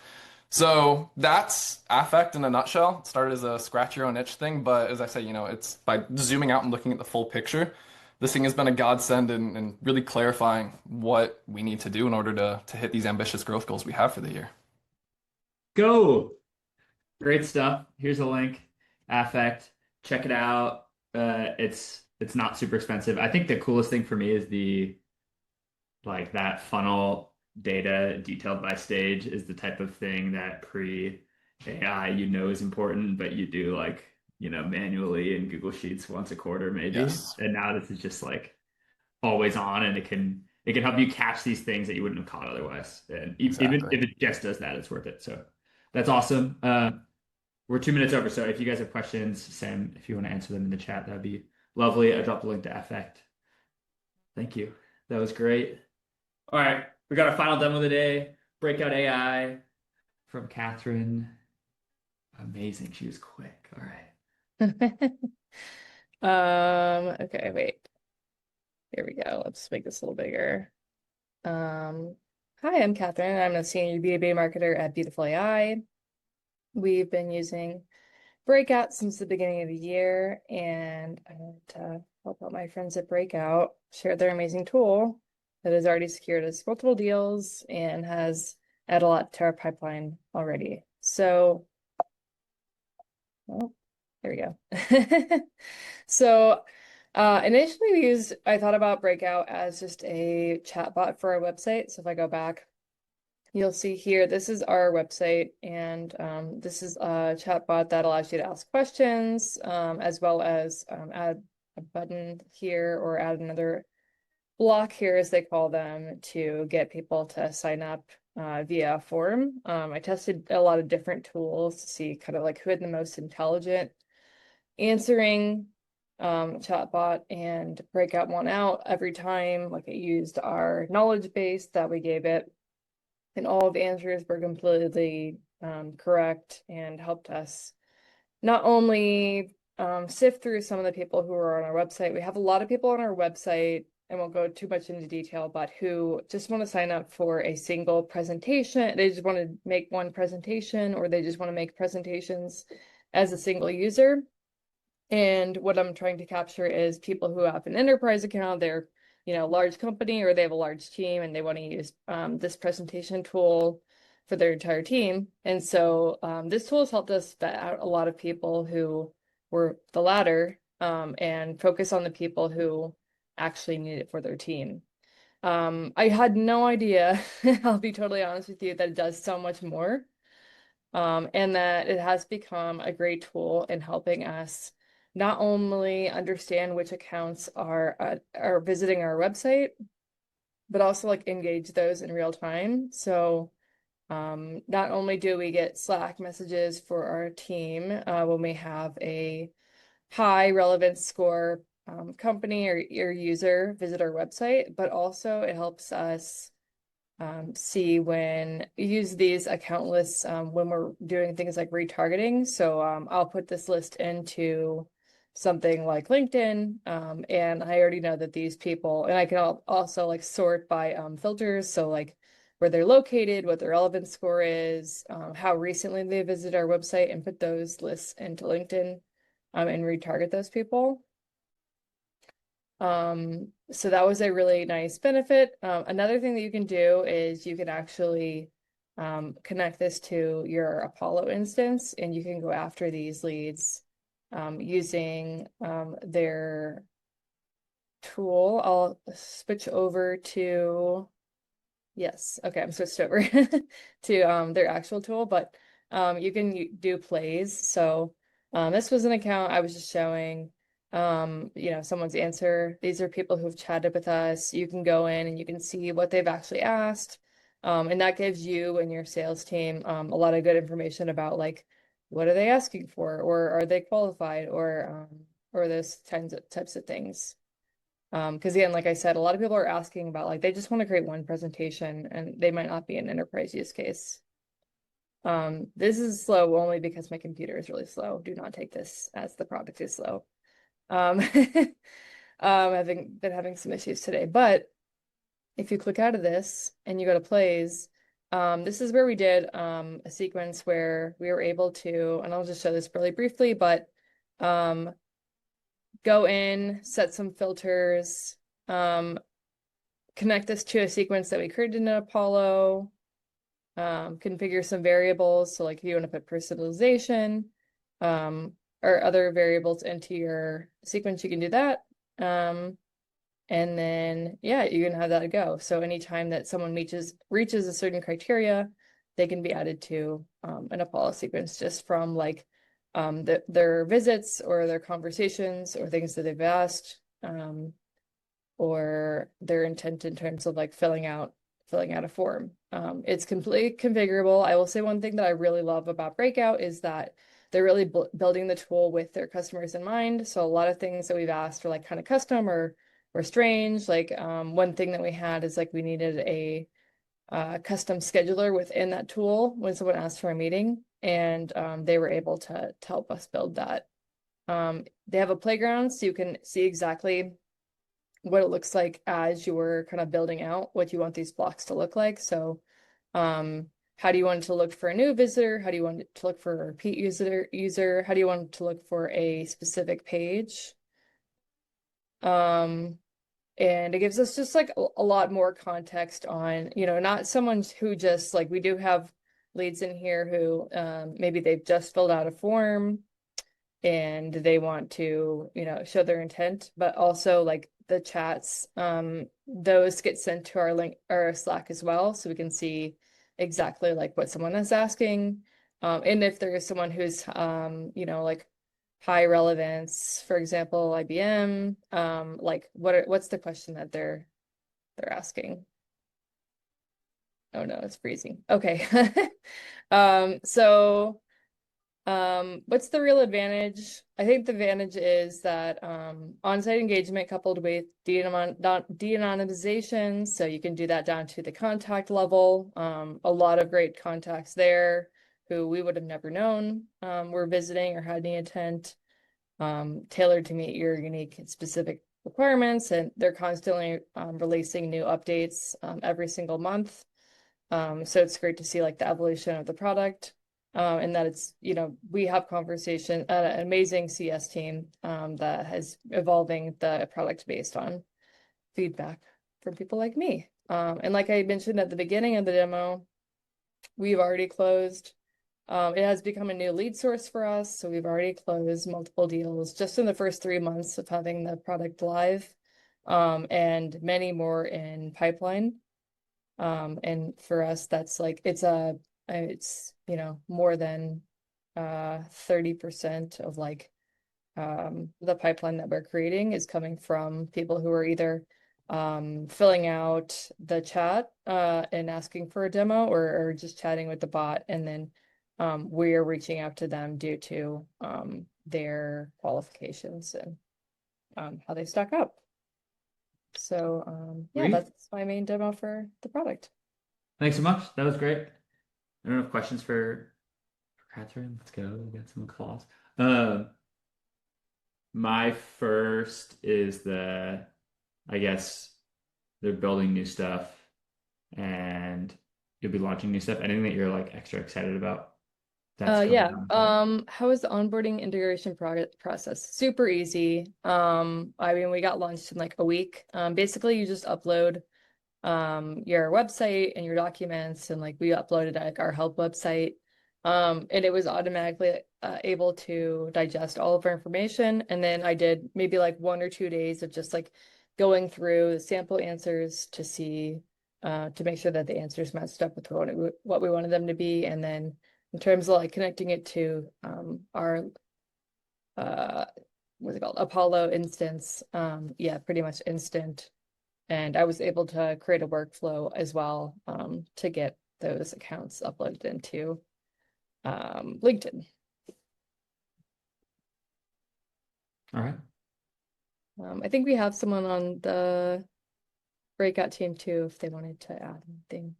So that's affect in a nutshell. It started as a scratch your own itch thing, but as I say, it's by zooming out and looking at the full picture, this thing has been a godsend in really clarifying what we need to do in order to hit these ambitious growth goals we have for the year. Go. Great stuff. Here's a link. Affect. Check it out. It's not super expensive. I think the coolest thing for me is that funnel data detailed by stage is the type of thing that pre-AI is important, but you do manually in Google Sheets once a quarter maybe. Yes. And now this is just always on, and it can help you catch these things that you wouldn't have caught otherwise. And even if it just does that, it's worth it. So that's awesome. We're 2 minutes over, so if you guys have questions, Sam, if you want to answer them in the chat, that'd be lovely. I dropped the link to Affect. Thank you. That was great. All right, we got our final demo of the day. Breakout AI from Catherine. Amazing. She was quick. All right. Okay, wait. Here we go. Let's make this a little bigger. Hi, I'm Catherine. I'm a senior B2B marketer at Beautiful AI. We've been using Breakout since the beginning of the year, and I want to help out my friends at Breakout share their amazing tool that has already secured us multiple deals and has added a lot to our pipeline already. So, there we go. So, initially I thought about Breakout as just a chatbot for our website. So if I go back, you'll see here, this is our website, and this is a chatbot that allows you to ask questions, as well as add a button here or add another block here, as they call them, to get people to sign up via a form. I tested a lot of different tools to see kind of who had the most intelligent answering chatbot, and Breakout won out every time. It used our knowledge base that we gave it, and all of the answers were completely correct and helped us not only sift through some of the people who are on our website. We have a lot of people on our website, and won't go too much into detail, but who just want to sign up for a single presentation. They just want to make one presentation, or they just want to make presentations as a single user. And what I'm trying to capture is people who have an enterprise account. They're large company, or they have a large team, and they want to use this presentation tool for their entire team. And so this tool has helped us vet out a lot of people who were the latter, and focus on the people who actually need it for their team. I had no idea, I'll be totally honest with you, that it does so much more, and that it has become a great tool in helping us not only understand which accounts are visiting our website, but also engage those in real time. So not only do we get Slack messages for our team when we have a high relevance score company or user visit our website, but also it helps us see when use these account lists when we're doing things like retargeting. So I'll put this list into something like LinkedIn, and I already know that these people, and I can also sort by filters, so where they're located, what their relevance score is, how recently they visited our website, and put those lists into LinkedIn and retarget those people. So that was a really nice benefit. Another thing that you can do is you can actually connect this to your Apollo instance, and you can go after these leads using their tool. I'll switch over to, yes, okay, I'm switched over to their actual tool, but you can do plays. So this was an account I was just showing someone's answer. These are people who've chatted with us. You can go in and you can see what they've actually asked. And that gives you and your sales team a lot of good information about what are they asking for, or are they qualified, or those types of things. Because again, like I said, a lot of people are asking about like they just want to create one presentation and they might not be an enterprise use case. This is slow only because my computer is really slow. Do not take this as the product is slow. Been having some issues today, but if you click out of this and you go to plays, this is where we did a sequence where we were able to, and I'll just show this really briefly, but go in, set some filters, connect this to a sequence that we created in Apollo, configure some variables. So like if you want to put personalization or other variables into your sequence, you can do that. And then, yeah, you can have that go. So anytime that someone reaches a certain criteria, they can be added to an Apollo sequence just from like their visits or their conversations or things that they've asked, or their intent in terms of like filling out a form. It's completely configurable. I will say one thing that I really love about Breakout is that they're really building the tool with their customers in mind. So a lot of things that we've asked are like kind of custom or strange. Like one thing that we had is like we needed a custom scheduler within that tool when someone asked for a meeting, and they were able to help us build that. They have a playground, so you can see exactly what it looks like as you're kind of building out what you want these blocks to look like. So how do you want it to look for a new visitor? How do you want it to look for a repeat user? How do you want it to look for a specific page? And it gives us just like a lot more context on, not someone who just like, we do have leads in here who maybe they've just filled out a form and they want to, show their intent, but also like the chats, those get sent to our link or Slack as well. So we can see exactly like what someone is asking. And if there is someone who's, like high relevance, for example, IBM, like what's the question that they're asking? Oh no, it's freezing. Okay. What's the real advantage? I think the advantage is that on-site engagement coupled with de-anonymization, so you can do that down to the contact level. A lot of great contacts there who we would have never known were visiting or had any intent, tailored to meet your unique and specific requirements, and they're constantly releasing new updates every single month. So it's great to see like the evolution of the product. And that it's, we have conversation, an amazing CS team that has evolving the product based on feedback from people like me. And like I mentioned at the beginning of the demo, we've already closed. It has become a new lead source for us. So we've already closed multiple deals just in the first 3 months of having the product live, and many more in pipeline. And for us, that's like, it's more than 30% of like the pipeline that we're creating is coming from people who are either filling out the chat and asking for a demo, or just chatting with the bot, and then we're reaching out to them due to their qualifications and how they stack up. So yeah, that's my main demo for the product. Thanks so much. That was great. I don't have questions for Catherine. Let's go. We got some calls. My first is I guess they're building new stuff and you'll be launching new stuff. Anything that you're like extra excited about? Yeah. How is the onboarding integration process? Super easy. I mean, we got launched in like a week. Basically you just upload your website and your documents, and like we uploaded like our help website, and it was automatically able to digest all of our information. And then I did maybe like 1 or 2 days of just like going through the sample answers to see to make sure that the answers matched up with what we wanted them to be. And then in terms of like connecting it to our what's it called, Apollo instance, yeah, pretty much instant. And I was able to create a workflow as well to get those accounts uploaded into LinkedIn. All right. I think we have someone on the breakout team too, if they wanted to add anything.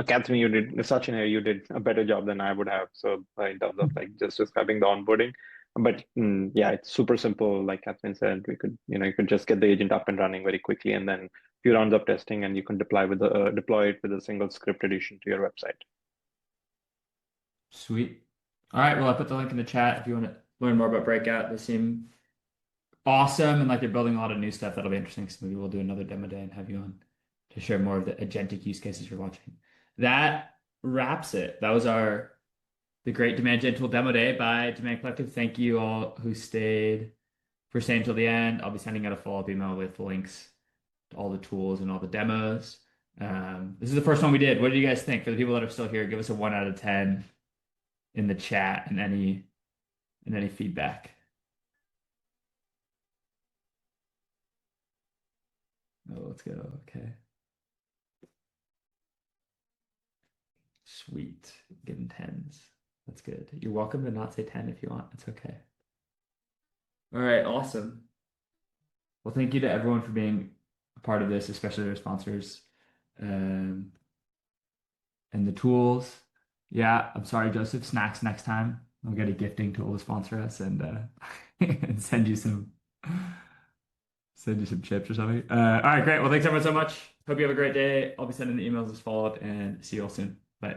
Catherine, Sachin here, you did a better job than I would have. So in terms of like just describing the onboarding, but yeah, it's super simple. Like Catherine said, you could just get the agent up and running very quickly, and then a few rounds of testing, and you can deploy it with a single script addition to your website. Sweet. All right. Well, I put the link in the chat if you want to learn more about Breakout. They seem awesome, and like they're building a lot of new stuff that'll be interesting. So maybe we'll do another demo day and have you on to share more of the agentic use cases you're watching. That wraps it. That was the Great Demand Gen Tool Demo Day by Demand Collective. Thank you all who stayed for staying till the end. I'll be sending out a follow-up email with links to all the tools and all the demos. This is the first one we did. What do you guys think? For the people that are still here, give us a 1 out of 10 in the chat and any feedback. Oh, let's go. Okay. Sweet. Getting 10s. That's good. You're welcome to not say 10 if you want. It's okay. All right. Awesome. Well, thank you to everyone for being a part of this, especially our sponsors and the tools. Yeah, I'm sorry, Joseph. Snacks next time. We'll get a gifting tool to sponsor us and and send you some chips or something. All right, great. Well, thanks everyone so much. Hope you have a great day. I'll be sending the emails as follow-up and see you all soon. Bye.